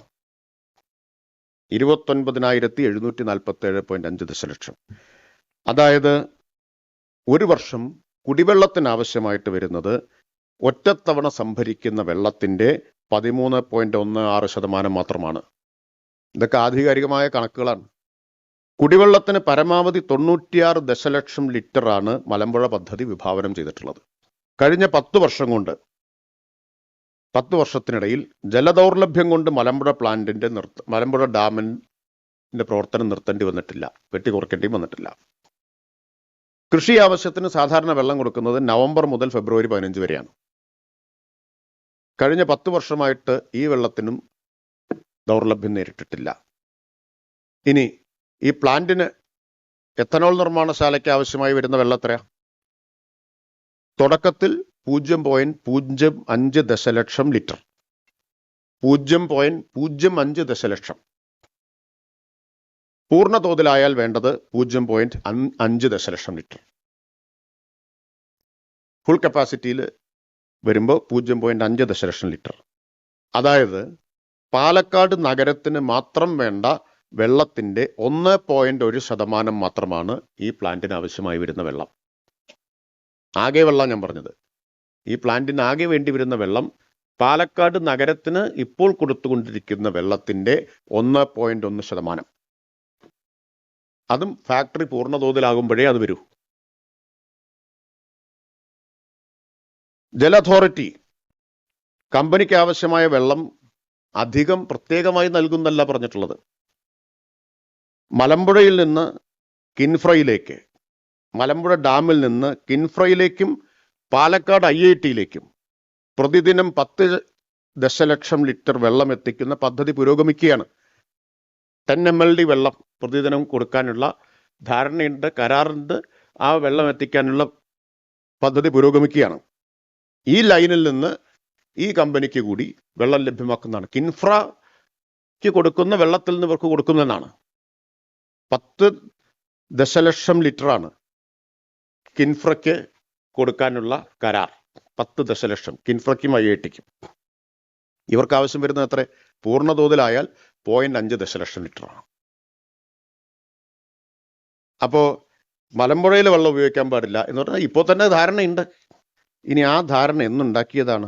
S1: 29,747.5 ദശലക്ഷം. അതായത് ഒരു വർഷം കുടിവെള്ളത്തിന് ആവശ്യമായിട്ട് വരുന്നത് ഒറ്റത്തവണ സംഭരിക്കുന്ന വെള്ളത്തിന്റെ 13.16% മാത്രമാണ്. ഇതൊക്കെ ആധികാരികമായ കണക്കുകളാണ്. കുടിവെള്ളത്തിന് പരമാവധി 96 ദശലക്ഷം ലിറ്ററാണ് മലമ്പുഴ പദ്ധതി വിഭാവനം ചെയ്തിട്ടുള്ളത്. കഴിഞ്ഞ 10 വർഷം കൊണ്ട്, 10 വർഷത്തിനിടയിൽ ജലദൗർലഭ്യം കൊണ്ട് മലമ്പുഴ ഡാമിന്റെ പ്രവർത്തനം നിർത്തേണ്ടി വന്നിട്ടില്ല, വെട്ടിക്കുറയ്ക്കേണ്ടിയും വന്നിട്ടില്ല. കൃഷി ആവശ്യത്തിന് സാധാരണ വെള്ളം കൊടുക്കുന്നത് നവംബർ മുതൽ ഫെബ്രുവരി 15 വരെയാണ്. കഴിഞ്ഞ 10 വർഷമായിട്ട് ഈ വെള്ളത്തിനും ദൗർലഭ്യം നേരിട്ടിട്ടില്ല. ഇനി ഈ പ്ലാന്റിന്, എത്തനോൾ നിർമ്മാണശാലയ്ക്ക് ആവശ്യമായി വരുന്ന വെള്ളം എത്രയാ? തുടക്കത്തിൽ 0.05 ദശലക്ഷം ലിറ്റർ. 0.05 ദശലക്ഷം. പൂർണ്ണ തോതിലായാൽ വേണ്ടത് 0.5 ദശലക്ഷം ലിറ്റർ. ഫുൾ കപ്പാസിറ്റിയിൽ വരുമ്പോൾ 0.5 ദശലക്ഷം ലിറ്റർ. അതായത് പാലക്കാട് നഗരത്തിന് മാത്രം വേണ്ട വെള്ളത്തിന്റെ 1.1% മാത്രമാണ് ഈ പ്ലാന്റിന് ആവശ്യമായി വരുന്ന വെള്ളം. ആകെ വെള്ളം ഞാൻ പറഞ്ഞത്, ഈ പ്ലാന്റിന് ആകെ വേണ്ടി വരുന്ന വെള്ളം പാലക്കാട് നഗരത്തിന് ഇപ്പോൾ കൊടുത്തുകൊണ്ടിരിക്കുന്ന വെള്ളത്തിന്റെ 1.1%. അതും ഫാക്ടറി പൂർണ്ണ തോതിലാകുമ്പോഴേ അത് വരൂ. ജല അതോറിറ്റി കമ്പനിക്ക് ആവശ്യമായ വെള്ളം അധികം പ്രത്യേകമായി നൽകുന്നല്ല പറഞ്ഞിട്ടുള്ളത്. മലമ്പുഴയിൽ നിന്ന് കിൻഫ്രയിലേക്ക്, മലമ്പുഴ ഡാമിൽ നിന്ന് കിൻഫ്രയിലേക്കും പാലക്കാട് IITയിലേക്കും പ്രതിദിനം 10 ദശലക്ഷം ലിറ്റർ വെള്ളം എത്തിക്കുന്ന പദ്ധതി പുരോഗമിക്കുകയാണ്. 10 mld വെള്ളം പ്രതിദിനം കൊടുക്കാനുള്ള ധാരണയുണ്ട്, കരാറുണ്ട്. ആ വെള്ളം എത്തിക്കാനുള്ള പദ്ധതി പുരോഗമിക്കുകയാണ്. ഈ ലൈനിൽ നിന്ന് ഈ കമ്പനിക്ക് കൂടി വെള്ളം ലഭ്യമാക്കുന്നതാണ്. കിൻഫ്രയ്ക്ക് കൊടുക്കുന്ന വെള്ളത്തിൽ നിന്ന് ഇവർക്ക് കൊടുക്കുന്നതാണ്. 10 ദശലക്ഷം ലിറ്ററാണ് കിൻഫ്രയ്ക്ക് കൊടുക്കാനുള്ള കരാർ. 10 ദശലക്ഷം കിൻഫ്രയ്ക്കും IITക്കും. ഇവർക്ക് ആവശ്യം വരുന്നത് എത്ര? പൂർണ്ണ തോതിലായാൽ 0.5 ദശലക്ഷം ലിറ്ററാണ്. അപ്പോ മലമ്പുഴയിൽ വെള്ളം ഉപയോഗിക്കാൻ പാടില്ല എന്ന് പറഞ്ഞാൽ ഇപ്പോൾ തന്നെ ധാരണയുണ്ട്. ഇനി ആ ധാരണ എന്നുണ്ടാക്കിയതാണ്?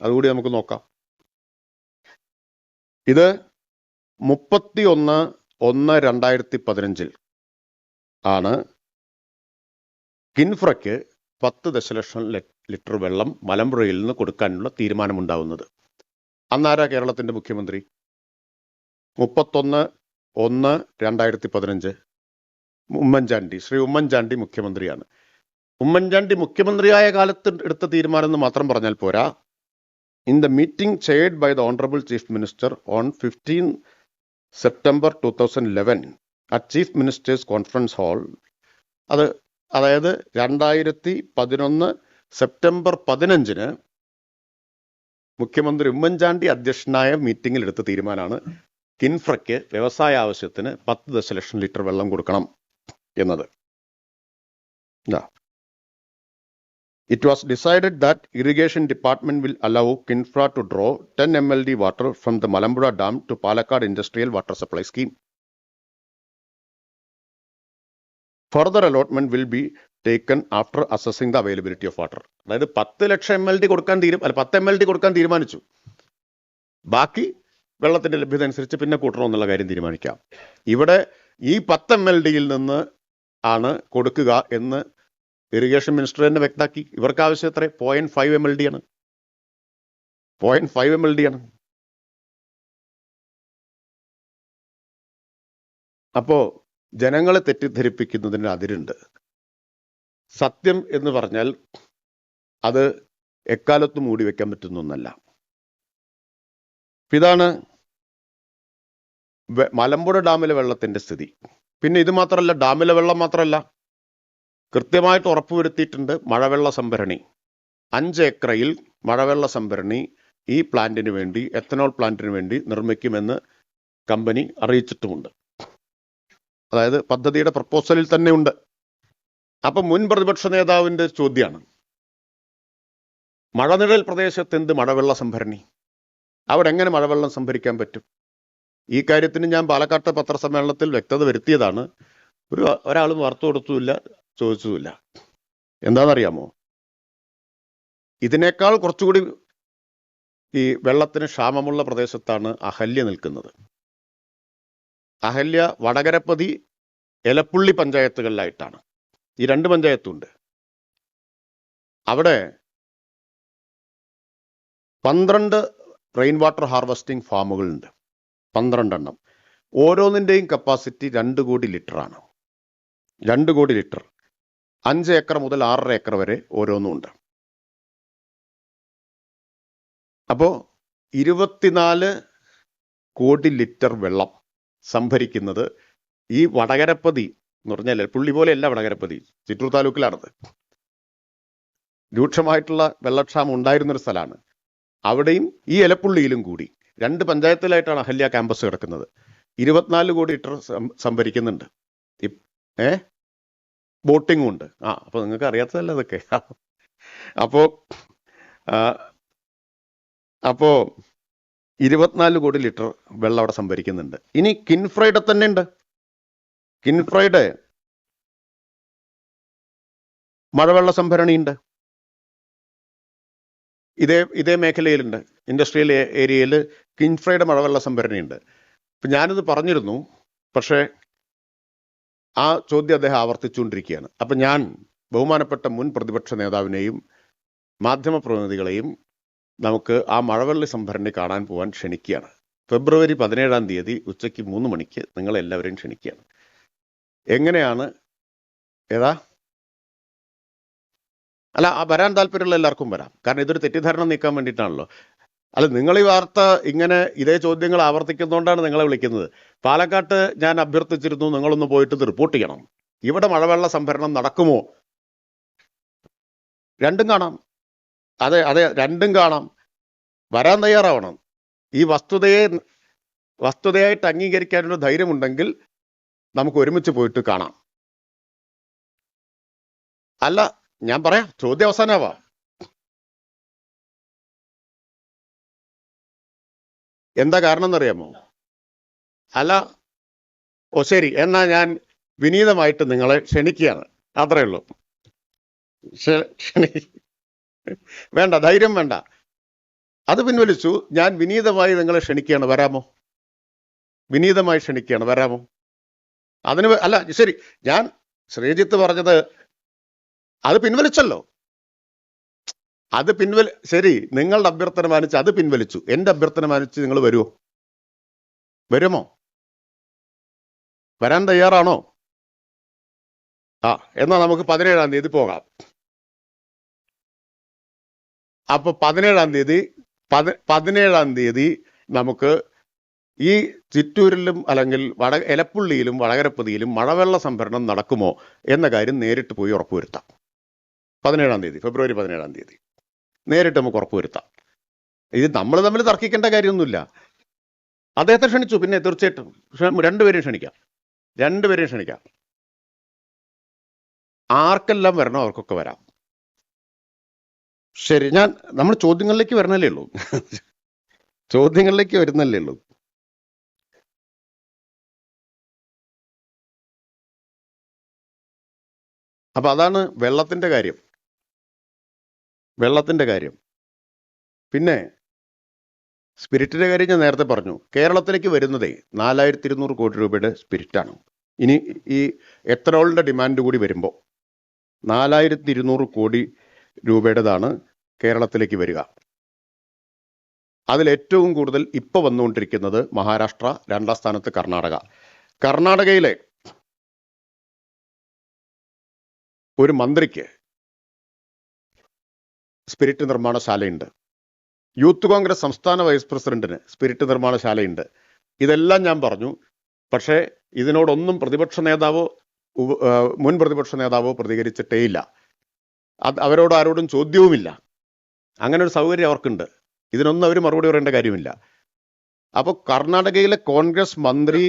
S1: അതുകൂടി നമുക്ക് നോക്കാം. ഇത് 31/1/2015 ആണ് കിൻഫ്രയ്ക്ക് 10 ദശലക്ഷം ലിറ്റർ വെള്ളം മലമ്പുഴയിൽ നിന്ന് കൊടുക്കാനുള്ള തീരുമാനമുണ്ടാവുന്നത്. അന്നാരാ കേരളത്തിന്റെ മുഖ്യമന്ത്രി? 31/1/2015 ഉമ്മൻചാണ്ടി, ശ്രീ ഉമ്മൻചാണ്ടി മുഖ്യമന്ത്രിയാണ്. ഉമ്മൻചാണ്ടി മുഖ്യമന്ത്രിയായ കാലത്ത് എടുത്ത തീരുമാനം എന്ന് മാത്രം പറഞ്ഞാൽ പോരാ. In the meeting chaired by the honourable chief minister on 15 September 2011 at chief minister's conference hall, അതായത് 2011 സെപ്റ്റംബർ 15 മുഖ്യമന്ത്രി ഉമ്മൻചാണ്ടി അധ്യക്ഷനായ മീറ്റിംഗിൽ എടുത്ത തീരുമാനമാണ് കിൻഫ്രയ്ക്ക് വ്യവസായ ആവശ്യത്തിന് 10 ദശലക്ഷം ലിറ്റർ വെള്ളം കൊടുക്കണം എന്നത്. It was decided that irrigation department will allow Kinfra to draw 10 mld water from the Malambura Dam to Palakkad Industrial Water Supply Scheme. Further allotment will be taken after assessing the availability of water. അതായത് 10 ലക്ഷം mld കൊടുക്കാൻ 10 mld കൊടുക്കാൻ തീരുമാനിച്ചു. ബാക്കി വെള്ളത്തിന്റെ ലഭ്യത അനുസരിച്ച് പിന്നെ കൂട്ടണമെന്നുള്ള കാര്യം തീരുമാനിക്കാം. ഇവിടെ ഈ 10 mld നിന്ന് ആണ് കൊടുക്കുക എന്ന് ഇറിഗേഷൻ മിനിസ്റ്റർ തന്നെ വ്യക്തമാക്കി. ഇവർക്ക് ആവശ്യം എത്ര? 0.5 mld ആണ്. 0.5 mld ആണ്. അപ്പോ ജനങ്ങളെ തെറ്റിദ്ധരിപ്പിക്കുന്നതിന് അതിരുണ്ട്. സത്യം എന്ന് പറഞ്ഞാൽ അത് എക്കാലത്തും മൂടി വെക്കാൻ പറ്റുന്ന ഒന്നല്ല. ഇതാണ് മലമ്പുഴ ഡാമിലെ വെള്ളത്തിന്റെ സ്ഥിതി. പിന്നെ ഇത് മാത്രമല്ല, ഡാമിലെ വെള്ളം മാത്രമല്ല, കൃത്യമായിട്ട് ഉറപ്പുവരുത്തിയിട്ടുണ്ട് മഴവെള്ള സംഭരണി 5 ഏക്കറയിൽ മഴവെള്ള സംഭരണി ഈ പ്ലാന്റിന് വേണ്ടി, എത്തനോൾ പ്ലാന്റിന് വേണ്ടി നിർമ്മിക്കുമെന്ന് കമ്പനി അറിയിച്ചിട്ടുമുണ്ട്. അതായത് പദ്ധതിയുടെ പ്രപ്പോസലിൽ തന്നെ ഉണ്ട്. അപ്പൊ മുൻ പ്രതിപക്ഷ നേതാവിന്റെ ചോദ്യമാണ്, മഴനിഴൽ പ്രദേശത്ത് എന്ത് മഴവെള്ള സംഭരണി? അവിടെ എങ്ങനെ മഴവെള്ളം സംഭരിക്കാൻ പറ്റും? ഈ കാര്യത്തിന് ഞാൻ പാലക്കാട്ടെ പത്രസമ്മേളനത്തിൽ വ്യക്തത വരുത്തിയതാണ്. ഒരാളും വാർത്ത കൊടുത്തുമില്ല, ചോദിച്ചതുമില്ല. എന്താണെന്നറിയാമോ? ഇതിനേക്കാൾ കുറച്ചുകൂടി ഈ വെള്ളത്തിന് ക്ഷാമമുള്ള പ്രദേശത്താണ് അഹല്യ നിൽക്കുന്നത്. അഹല്യ വടകരപ്പതി, എലപ്പുള്ളി പഞ്ചായത്തുകളിലായിട്ടാണ്. ഈ 2 പഞ്ചായത്തുണ്ട്. അവിടെ 12 റെയിൻ വാട്ടർ ഹാർവെസ്റ്റിംഗ് ഫാമുകളുണ്ട്. 12 എണ്ണം. ഓരോന്നിൻ്റെയും കപ്പാസിറ്റി 2 കോടി ലിറ്ററാണ്. 2 കോടി ലിറ്റർ. 5 ഏക്കർ മുതൽ 6.5 ഏക്കർ വരെ ഓരോന്നും ഉണ്ട്. അപ്പോൾ 24 കോടി ലിറ്റർ വെള്ളം സംഭരിക്കുന്നത് ഈ വടകരപ്പതി എന്ന് പറഞ്ഞാൽ പുള്ളി പോലെയല്ല വടകരപ്പതി, ചിറ്റൂർ താലൂക്കിലാണത്. രൂക്ഷമായിട്ടുള്ള വെള്ളക്ഷാമം ഉണ്ടായിരുന്നൊരു സ്ഥലമാണ്. അവിടെയും ഈ എലപ്പുള്ളിയിലും കൂടി 2 പഞ്ചായത്തിലായിട്ടാണ് അഹല്യ ക്യാമ്പസ് കിടക്കുന്നത്. 24 കോടി ലിറ്റർ സംഭരിക്കുന്നുണ്ട്. ബോട്ടിങ്ങും ഉണ്ട്. അപ്പോൾ നിങ്ങൾക്ക് അറിയാത്തതല്ല അതൊക്കെ. അപ്പോൾ 24 കോടി ലിറ്റർ വെള്ളം അവിടെ സംഭരിക്കുന്നുണ്ട്. ഇനി കിൻഫ്രയുടെ തന്നെ ഉണ്ട്. കിൻഫ്രയുടെ മഴവെള്ള സംഭരണി ഉണ്ട്. ഇതേ മേഖലയിലുണ്ട്. ഇൻഡസ്ട്രിയൽ ഏരിയയിൽ കിൻഫ്രയുടെ മഴവെള്ള സംഭരണി ഉണ്ട്. ഇപ്പം ഞാനിത് പറഞ്ഞിരുന്നു, പക്ഷേ ആ ചോദ്യം അദ്ദേഹം ആവർത്തിച്ചുകൊണ്ടിരിക്കുകയാണ്. അപ്പം ഞാൻ ബഹുമാനപ്പെട്ട മുൻ പ്രതിപക്ഷ നേതാവിനെയും മാധ്യമപ്രതിനിധികളെയും നമുക്ക് ആ മഴവെള്ള സംഭരണി കാണാൻ പോകാൻ ക്ഷണിക്കുകയാണ്. ഫെബ്രുവരി 17-ാം തീയതി ഉച്ചയ്ക്ക് 3 മണിക്ക് നിങ്ങളെല്ലാവരെയും ക്ഷണിക്കുകയാണ്. എങ്ങനെയാണ് അല്ല, വരാൻ താല്പര്യമുള്ള എല്ലാവർക്കും വരാം. കാരണം ഇതൊരു തെറ്റിദ്ധാരണ നീക്കാൻ വേണ്ടിയിട്ടാണല്ലോ. അല്ല, നിങ്ങൾ ഈ വാർത്ത ഇങ്ങനെ ഇതേ ചോദ്യങ്ങൾ ആവർത്തിക്കുന്നതുകൊണ്ടാണ് നിങ്ങളെ വിളിക്കുന്നത്. പാലക്കാട്ട് ഞാൻ അഭ്യർത്ഥിച്ചിരുന്നു, നിങ്ങളൊന്ന് പോയിട്ട് ഇത് റിപ്പോർട്ട് ചെയ്യണം. ഇവിടെ മഴവെള്ള സംഭരണം നടക്കുമോ? 2ഉം കാണാം. അതെ, 2ഉം കാണാം. വരാൻ തയ്യാറാവണം. ഈ വസ്തുതയായിട്ട് അംഗീകരിക്കാനുള്ള ധൈര്യമുണ്ടെങ്കിൽ നമുക്ക് ഒരുമിച്ച് പോയിട്ട് കാണാം. അല്ല, ഞാൻ പറയാം, ചോദ്യം അവസാനമാവാ. എന്താ കാരണം എന്നറിയാമോ? അല്ല, ശരി, എന്നാ ഞാൻ വിനീതമായിട്ട് നിങ്ങളെ ക്ഷണിക്കുകയാണ്. അത്രേ ഉള്ളൂ. വേണ്ട, ധൈര്യം വേണ്ട. അത് പിൻവലിച്ചു. ഞാൻ വിനീതമായി നിങ്ങളെ ക്ഷണിക്കുകയാണ്, വരാമോ? വിനീതമായി ക്ഷണിക്കുകയാണ്, വരാമോ? അല്ല, ശരി, ഞാൻ ശ്രീജിത്ത് പറഞ്ഞത് അത് പിൻവലിച്ചല്ലോ. ശരി, നിങ്ങളുടെ അഭ്യർത്ഥന മാനിച്ച് അത് പിൻവലിച്ചു. എന്റെ അഭ്യർത്ഥന മാനിച്ച് നിങ്ങൾ വരുമോ? വരാൻ തയ്യാറാണോ? എന്നാ നമുക്ക് 17-ാം തീയതി പോകാം. അപ്പൊ 17-ാം തീയതി നമുക്ക് ഈ ചിറ്റൂരിലും അല്ലെങ്കിൽ എലപ്പുള്ളിയിലും വടകരപ്പതിയിലും മഴവെള്ള സംഭരണം നടക്കുമോ എന്ന കാര്യം നേരിട്ട് പോയി ഉറപ്പുവരുത്താം. 17-ാം തീയതി, ഫെബ്രുവരി 17-ാം തീയതി നേരിട്ട് നമുക്ക് ഉറപ്പുവരുത്താം. ഇത് നമ്മൾ തമ്മിൽ തർക്കിക്കേണ്ട കാര്യമൊന്നുമില്ല. അദ്ദേഹത്തെ ക്ഷണിച്ചു, പിന്നെ തീർച്ചയായിട്ടും 2 പേരെയും ക്ഷണിക്കാം. ആർക്കെല്ലാം വരണോ അവർക്കൊക്കെ വരാം. ശരി, നമ്മൾ ചോദ്യങ്ങളിലേക്ക് വരുന്നല്ലേ ഉള്ളൂ. അപ്പൊ അതാണ് വെള്ളത്തിന്റെ കാര്യം. പിന്നെ സ്പിരിറ്റിന്റെ കാര്യം ഞാൻ നേരത്തെ പറഞ്ഞു. കേരളത്തിലേക്ക് വരുന്നതേ 4200 കോടി രൂപയുടെ സ്പിരിറ്റാണ്. ഇനി ഈ എത്തനോളിന്റെ ഡിമാൻഡ് കൂടി വരുമ്പോൾ 4200 കോടി രൂപയുടേതാണ് കേരളത്തിലേക്ക് വരിക. അതിലേറ്റവും കൂടുതൽ ഇപ്പോൾ വന്നുകൊണ്ടിരിക്കുന്നത് മഹാരാഷ്ട്ര, 2ാം സ്ഥാനത്ത് കർണാടകയിലെ ഒരു മന്ത്രിക്ക് സ്പിരിറ്റ് നിർമ്മാണശാലയുണ്ട്, യൂത്ത് കോൺഗ്രസ് സംസ്ഥാന വൈസ് പ്രസിഡന്റിന് സ്പിരിറ്റ് നിർമ്മാണശാലയുണ്ട്. ഇതെല്ലാം ഞാൻ പറഞ്ഞു. പക്ഷേ ഇതിനോടൊന്നും പ്രതിപക്ഷ നേതാവോ മുൻ പ്രതിപക്ഷ നേതാവോ പ്രതികരിച്ചിട്ടേയില്ല. അവരോട് ആരോടും ചോദ്യവുമില്ല. അങ്ങനെ ഒരു സൗകര്യം അവർക്കുണ്ട്. ഇതിനൊന്നും അവർ മറുപടി പറയേണ്ട കാര്യമില്ല. അപ്പോൾ കർണാടകയിലെ കോൺഗ്രസ് മന്ത്രി,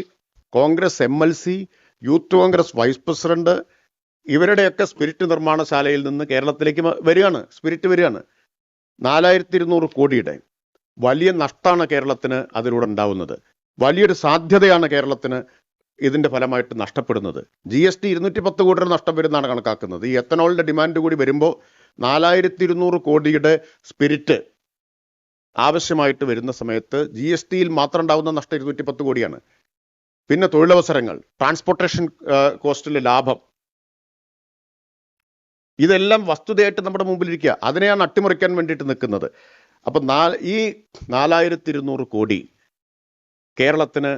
S1: Congress MLC, youth Congress vice president, ഇവരുടെയൊക്കെ സ്പിരിറ്റ് നിർമ്മാണശാലയിൽ നിന്ന് കേരളത്തിലേക്ക് വരികയാണ്, സ്പിരിറ്റ് വരികയാണ്. 4200 കോടിയുടെ വലിയ നഷ്ടമാണ് കേരളത്തിന് അതിലൂടെ ഉണ്ടാവുന്നത്. വലിയൊരു സാധ്യതയാണ് കേരളത്തിന് ഇതിന്റെ ഫലമായിട്ട് നഷ്ടപ്പെടുന്നത്. GST 210 കോടിയുടെ നഷ്ടം വരുന്നതാണ് കണക്കാക്കുന്നത്. ഈ എത്തനോളിന്റെ ഡിമാൻഡ് കൂടി വരുമ്പോൾ 4200 കോടിയുടെ സ്പിരിറ്റ് ആവശ്യമായിട്ട് വരുന്ന സമയത്ത് GSTയിൽ മാത്രം ഉണ്ടാവുന്ന നഷ്ടം 210 കോടിയാണ്. പിന്നെ തൊഴിലവസരങ്ങൾ, ട്രാൻസ്പോർട്ടേഷൻ കോസ്റ്റിലെ ലാഭം, ഇതെല്ലാം വസ്തുതയായിട്ട് നമ്മുടെ മുമ്പിലിരിക്കുക. അതിനെയാണ് അട്ടിമറിക്കാൻ വേണ്ടിയിട്ട് നിൽക്കുന്നത്. അപ്പം ഈ 4200 കോടി കേരളത്തിന്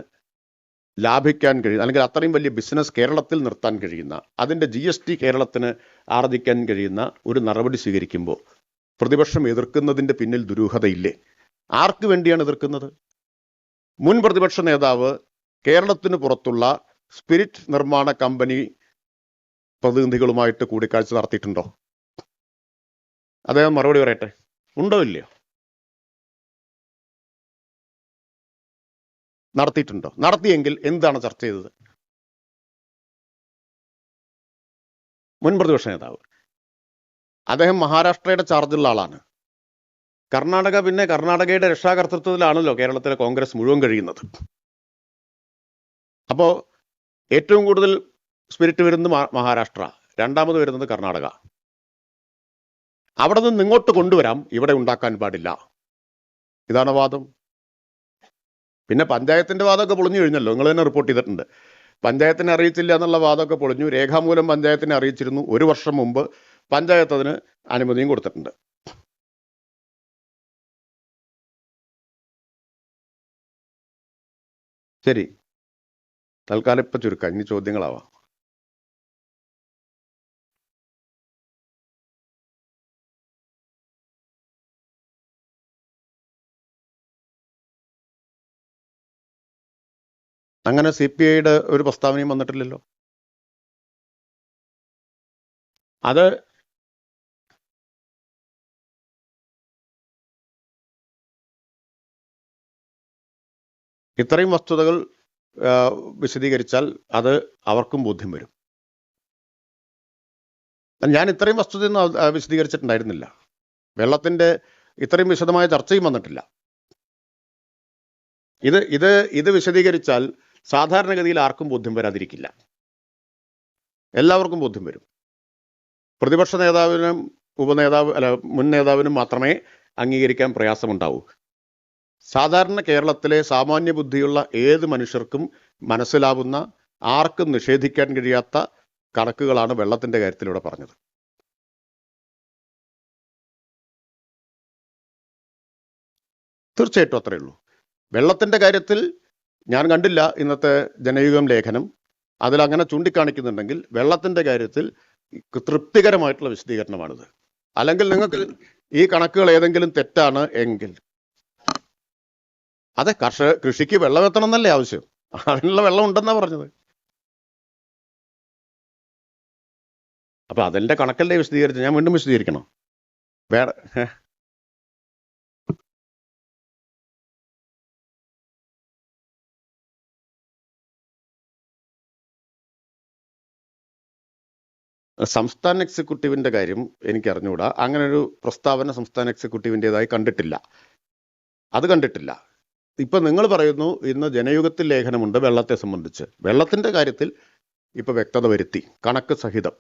S1: ലാഭിക്കാൻ കഴിയുന്ന, അല്ലെങ്കിൽ അത്രയും വലിയ ബിസിനസ് കേരളത്തിൽ നിർത്താൻ കഴിയുന്ന, അതിൻ്റെ GST കേരളത്തിന് ആർജിക്കാൻ കഴിയുന്ന ഒരു നടപടി സ്വീകരിക്കുമ്പോൾ പ്രതിപക്ഷം എതിർക്കുന്നതിൻ്റെ പിന്നിൽ ദുരൂഹതയില്ലേ? ആർക്ക് വേണ്ടിയാണ് എതിർക്കുന്നത്? മുൻ പ്രതിപക്ഷ നേതാവ് കേരളത്തിന് പുറത്തുള്ള സ്പിരിറ്റ് നിർമ്മാണ കമ്പനി പ്രതിനിധികളുമായിട്ട് കൂടിക്കാഴ്ച നടത്തിയിട്ടുണ്ടോ? അദ്ദേഹം മറുപടി പറയട്ടെ. ഉണ്ടോ ഇല്ലയോ? നടത്തിയിട്ടുണ്ടോ? നടത്തിയെങ്കിൽ എന്താണ് ചർച്ച ചെയ്തത്? മുൻ പ്രതിപക്ഷ നേതാവ് അദ്ദേഹം മഹാരാഷ്ട്രയുടെ ചാർജുള്ള ആളാണ്. പിന്നെ കർണാടകയുടെ രക്ഷാകർതൃത്വത്തിലാണല്ലോ കേരളത്തിലെ കോൺഗ്രസ് മുഴുവൻ കഴിയുന്നത്. അപ്പോൾ ഏറ്റവും കൂടുതൽ സ്പിരിറ്റ് വരുന്നത് മഹാരാഷ്ട്ര, രണ്ടാമത് വരുന്നത് കർണാടക. അവിടെ നിന്ന് ഇങ്ങോട്ട് കൊണ്ടുവരാം, ഇവിടെ ഉണ്ടാക്കാൻ പാടില്ല. ഇതാണ് വാദം. പിന്നെ പഞ്ചായത്തിന്റെ വാദമൊക്കെ പൊളിഞ്ഞു കഴിഞ്ഞല്ലോ, നിങ്ങൾ തന്നെ റിപ്പോർട്ട് ചെയ്തിട്ടുണ്ട്. പഞ്ചായത്തിനെ അറിയിച്ചില്ല എന്നുള്ള വാദമൊക്കെ പൊളിഞ്ഞു. രേഖാമൂലം പഞ്ചായത്തിനെ അറിയിച്ചിരുന്നു. 1 വർഷം മുമ്പ് പഞ്ചായത്ത് അതിന് അനുമതിയും കൊടുത്തിട്ടുണ്ട്. ശരി, തൽക്കാലം ഇപ്പം ചുരുക്കാം, ഇനി ചോദ്യങ്ങളാവാം. അങ്ങനെ CPIയുടെ ഒരു പ്രസ്താവനയും വന്നിട്ടില്ലല്ലോ. അത് ഇത്രയും വസ്തുതകൾ വിശദീകരിച്ചാൽ അത് അവർക്കും ബോധ്യം വരും. ഞാൻ ഇത്രയും വസ്തുതയൊന്നും വിശദീകരിച്ചിട്ടുണ്ടായിരുന്നില്ല. വെള്ളത്തിന്റെ ഇത്രയും വിശദമായ ചർച്ചയും വന്നിട്ടില്ല. ഇത് വിശദീകരിച്ചാൽ സാധാരണഗതിയിൽ ആർക്കും ബോധ്യം വരാതിരിക്കില്ല, എല്ലാവർക്കും ബോധ്യം വരും. പ്രതിപക്ഷ നേതാവിനും മുൻ നേതാവിനും മാത്രമേ അംഗീകരിക്കാൻ പ്രയാസമുണ്ടാവൂ. സാധാരണ കേരളത്തിലെ സാമാന്യ ബുദ്ധിയുള്ള ഏത് മനുഷ്യർക്കും മനസ്സിലാവുന്ന, ആർക്കും നിഷേധിക്കാൻ കഴിയാത്ത കണക്കുകളാണ് വെള്ളത്തിന്റെ കാര്യത്തിലൂടെ പറഞ്ഞത്. തീർച്ചയായിട്ടും അത്രയേ ഉള്ളൂ. വെള്ളത്തിന്റെ കാര്യത്തിൽ ഞാൻ കണ്ടില്ല ഇന്നത്തെ ജനയുഗം ലേഖനം. അതിലങ്ങനെ ചൂണ്ടിക്കാണിക്കുന്നുണ്ടെങ്കിൽ വെള്ളത്തിന്റെ കാര്യത്തിൽ തൃപ്തികരമായിട്ടുള്ള വിശദീകരണമാണിത്. അല്ലെങ്കിൽ നിങ്ങൾക്ക് ഈ കണക്കുകൾ ഏതെങ്കിലും തെറ്റാണ് എങ്കിൽ, അതെ, കൃഷിക്ക് വെള്ളം എത്തണം എന്നല്ലേ ആവശ്യം, അതിനുള്ള വെള്ളം ഉണ്ടെന്നാ പറഞ്ഞത്. അപ്പൊ അതിന്റെ കണക്കല്ലേ വിശദീകരിച്ച്? ഞാൻ വീണ്ടും വിശദീകരിക്കണം? വേറെ സംസ്ഥാന എക്സിക്യൂട്ടീവിന്റെ കാര്യം എനിക്ക് അറിഞ്ഞുകൂടാ. അങ്ങനെ ഒരു പ്രസ്താവന സംസ്ഥാന എക്സിക്യൂട്ടീവിൻ്റെതായി കണ്ടിട്ടില്ല. ഇപ്പൊ നിങ്ങൾ പറയുന്നു ഇന്ന് ജനയുഗത്തിൽ ലേഖനമുണ്ട് വെള്ളത്തെ സംബന്ധിച്ച്. വെള്ളത്തിന്റെ കാര്യത്തിൽ ഇപ്പൊ വ്യക്തത വരുത്തി, കണക്ക് സഹിതം.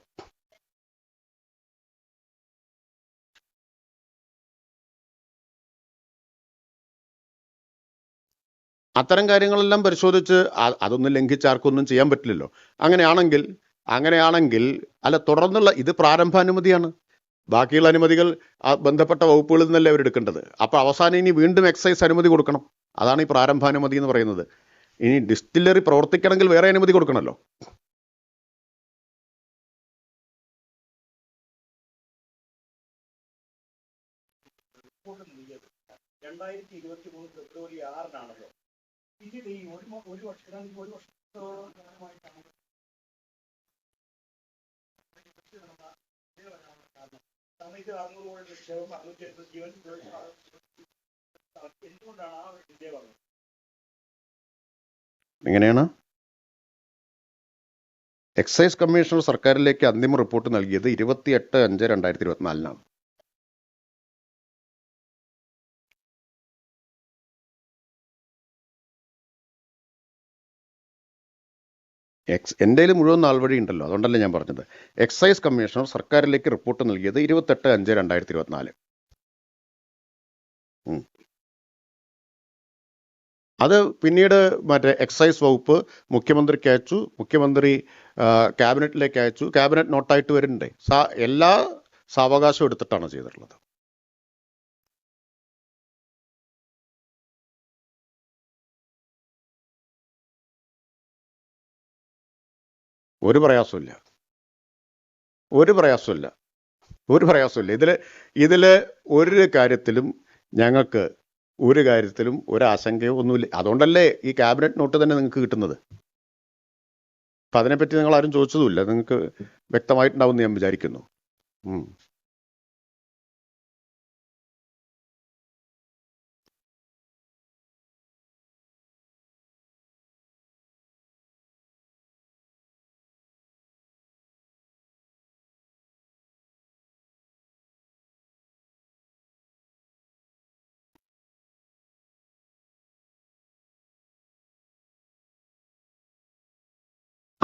S1: അത്തരം കാര്യങ്ങളെല്ലാം പരിശോധിച്ച് അതൊന്നും ലംഘിച്ച് ആർക്കൊന്നും ചെയ്യാൻ പറ്റില്ലല്ലോ. അങ്ങനെയാണെങ്കിൽ അല്ല, തുടർന്നുള്ള ഇത് പ്രാരംഭാനുമതിയാണ്. ബാക്കിയുള്ള അനുമതികൾ ബന്ധപ്പെട്ട വകുപ്പുകളിൽ നിന്നല്ലേ അവരെടുക്കേണ്ടത്. അപ്പൊ അവസാനം ഇനി വീണ്ടും എക്സൈസ് അനുമതി കൊടുക്കണം. അതാണ് ഈ പ്രാരംഭാനുമതി എന്ന് പറയുന്നത്. ഇനി ഡിസ്റ്റിലറി പ്രവർത്തിക്കണമെങ്കിൽ വേറെ അനുമതി കൊടുക്കണമല്ലോ.
S2: റിപ്പോർട്ട് നൽകിയത് 2023 ഫെബ്രുവരി 6-നാണല്ലോ. പിന്നീട് ഈ ഒരു വർഷത്തോളമായിട്ടാണ് സമയത്ത് 600 കോടി നിക്ഷേപം 680 ജീവൻ എന്തുകൊണ്ടാണ് ആ ഇന്ത്യ പറഞ്ഞത്?
S1: എങ്ങനെയാണ്? എക്സൈസ് കമ്മീഷണർ സർക്കാരിലേക്ക് അന്തിമ റിപ്പോർട്ട് നൽകിയത് 28/5/2024 എൻ്റെ മുഴുവൻ നാൾവഴി ഉണ്ടല്ലോ, അതുകൊണ്ടല്ലേ ഞാൻ പറഞ്ഞത്. എക്സൈസ് കമ്മീഷണർ സർക്കാരിലേക്ക് റിപ്പോർട്ട് നൽകിയത് 28/5/2024. അത് പിന്നീട് മറ്റേ എക്സൈസ് വകുപ്പ് മുഖ്യമന്ത്രിക്ക് അയച്ചു, മുഖ്യമന്ത്രി ക്യാബിനറ്റിലേക്ക് അയച്ചു, ക്യാബിനറ്റ് നോട്ടായിട്ട് വരുന്നുണ്ട്. എല്ലാ സാവകാശവും എടുത്തിട്ടാണ് ചെയ്തിട്ടുള്ളത്. ഒരു പ്രയാസമില്ല, ഒരു പ്രയാസമില്ല, ഒരു പ്രയാസമില്ല. ഇതില് ഒരു കാര്യത്തിലും ഞങ്ങൾക്ക് ഒരു കാര്യത്തിലും ഒരു ആശങ്കയോ ഒന്നുമില്ല. അതുകൊണ്ടല്ലേ ഈ ക്യാബിനറ്റ് നോട്ട് തന്നെ നിങ്ങൾക്ക് കിട്ടുന്നത്. അപ്പം അതിനെപ്പറ്റി നിങ്ങൾ ആരും ചോദിച്ചതുമില്ല, നിങ്ങൾക്ക് വ്യക്തമായിട്ടുണ്ടാവുമെന്ന് ഞാൻ വിചാരിക്കുന്നു.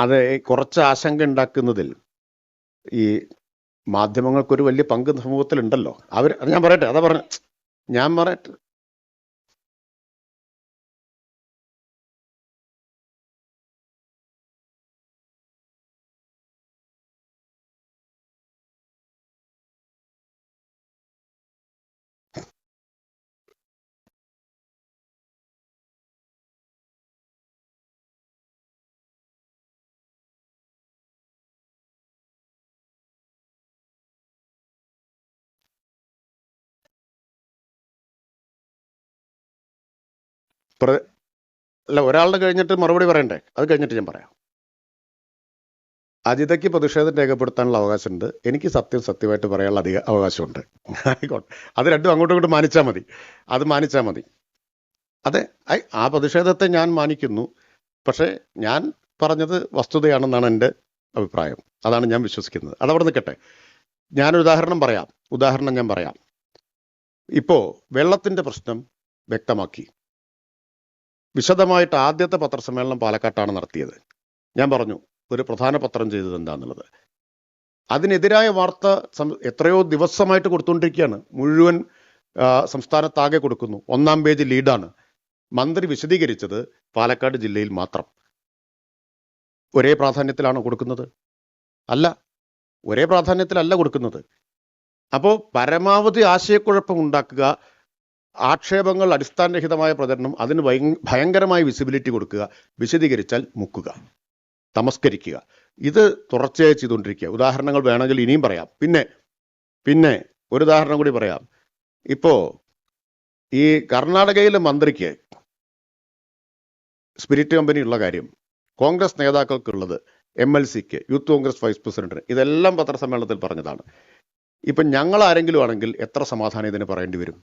S1: അത് കുറച്ച് ആശങ്ക ഉണ്ടാക്കുന്നതിൽ ഈ മാധ്യമങ്ങൾക്കൊരു വലിയ പങ്ക് സമൂഹത്തിലുണ്ടല്ലോ. ഞാൻ പറയട്ടെ, ഞാൻ പറയട്ടെ. അല്ല, ഒരാളുടെ കഴിഞ്ഞിട്ട് മറുപടി പറയണ്ടേ? അത് കഴിഞ്ഞിട്ട് ഞാൻ പറയാം. അജിതയ്ക്ക് പ്രതിഷേധം രേഖപ്പെടുത്താനുള്ള അവകാശമുണ്ട്, എനിക്ക് സത്യമായിട്ട് പറയാനുള്ള അവകാശമുണ്ട്. ആയിക്കോട്ടെ, അത് രണ്ടും അങ്ങോട്ടും ഇങ്ങോട്ടും മാനിച്ചാൽ മതി. അതെ, ആ പ്രതിഷേധത്തെ ഞാൻ മാനിക്കുന്നു. പക്ഷേ ഞാൻ പറഞ്ഞത് വസ്തുതയാണെന്നാണ് എൻ്റെ അഭിപ്രായം. അതാണ് ഞാൻ വിശ്വസിക്കുന്നത്. അതവിടെ നിൽക്കട്ടെ. ഞാനൊരു ഉദാഹരണം ഞാൻ പറയാം. ഇപ്പോൾ വെള്ളത്തിൻ്റെ പ്രശ്നം വ്യക്തമാക്കി വിശദമായിട്ട് ആദ്യത്തെ പത്രസമ്മേളനം പാലക്കാട്ടാണ് നടത്തിയത്. ഞാൻ പറഞ്ഞു ഒരു പ്രധാന പത്രം ചെയ്തത് എന്താണെന്നുള്ളത്. അതിനെതിരായ വാർത്ത എത്രയോ ദിവസമായിട്ട് കൊടുത്തുകൊണ്ടിരിക്കുകയാണ്. മുഴുവൻ സംസ്ഥാനത്താകെ കൊടുക്കുന്നു. 1-ാം പേജ് ലീഡാണ്. മന്ത്രി വിശദീകരിച്ചത് പാലക്കാട് ജില്ലയിൽ മാത്രം. ഒരേ പ്രാധാന്യത്തിലാണോ കൊടുക്കുന്നത്? അല്ല, ഒരേ പ്രാധാന്യത്തിലല്ല കൊടുക്കുന്നത്. അപ്പോൾ പരമാവധി ആശയക്കുഴപ്പം ഉണ്ടാക്കുക, ആക്ഷേപങ്ങൾ അടിസ്ഥാനരഹിതമായ പ്രചരണം, അതിന് ഭയങ്കരമായ വിസിബിലിറ്റി കൊടുക്കുക, വിശദീകരിച്ചാൽ മുക്കുക, തമസ്കരിക്കുക, ഇത് തുടർച്ചയായി ചെയ്തുകൊണ്ടിരിക്കുക. ഉദാഹരണങ്ങൾ വേണമെങ്കിൽ ഇനിയും പറയാം. പിന്നെ ഒരു ഉദാഹരണം കൂടി പറയാം. ഇപ്പോൾ ഈ കർണാടകയിലെ മന്ത്രിക്ക് സ്പിരിറ്റ് കമ്പനി ഉള്ള കാര്യം, കോൺഗ്രസ് നേതാക്കൾക്കുള്ളത്, MLC-ക്ക്, യൂത്ത് കോൺഗ്രസ് വൈസ് പ്രസിഡന്റിന്, ഇതെല്ലാം പത്രസമ്മേളനത്തിൽ പറഞ്ഞതാണ്. ഇപ്പം ഞങ്ങൾ ആരെങ്കിലും ആണെങ്കിൽ എത്ര സമാധാനം ഇതിന് പറയേണ്ടി വരും?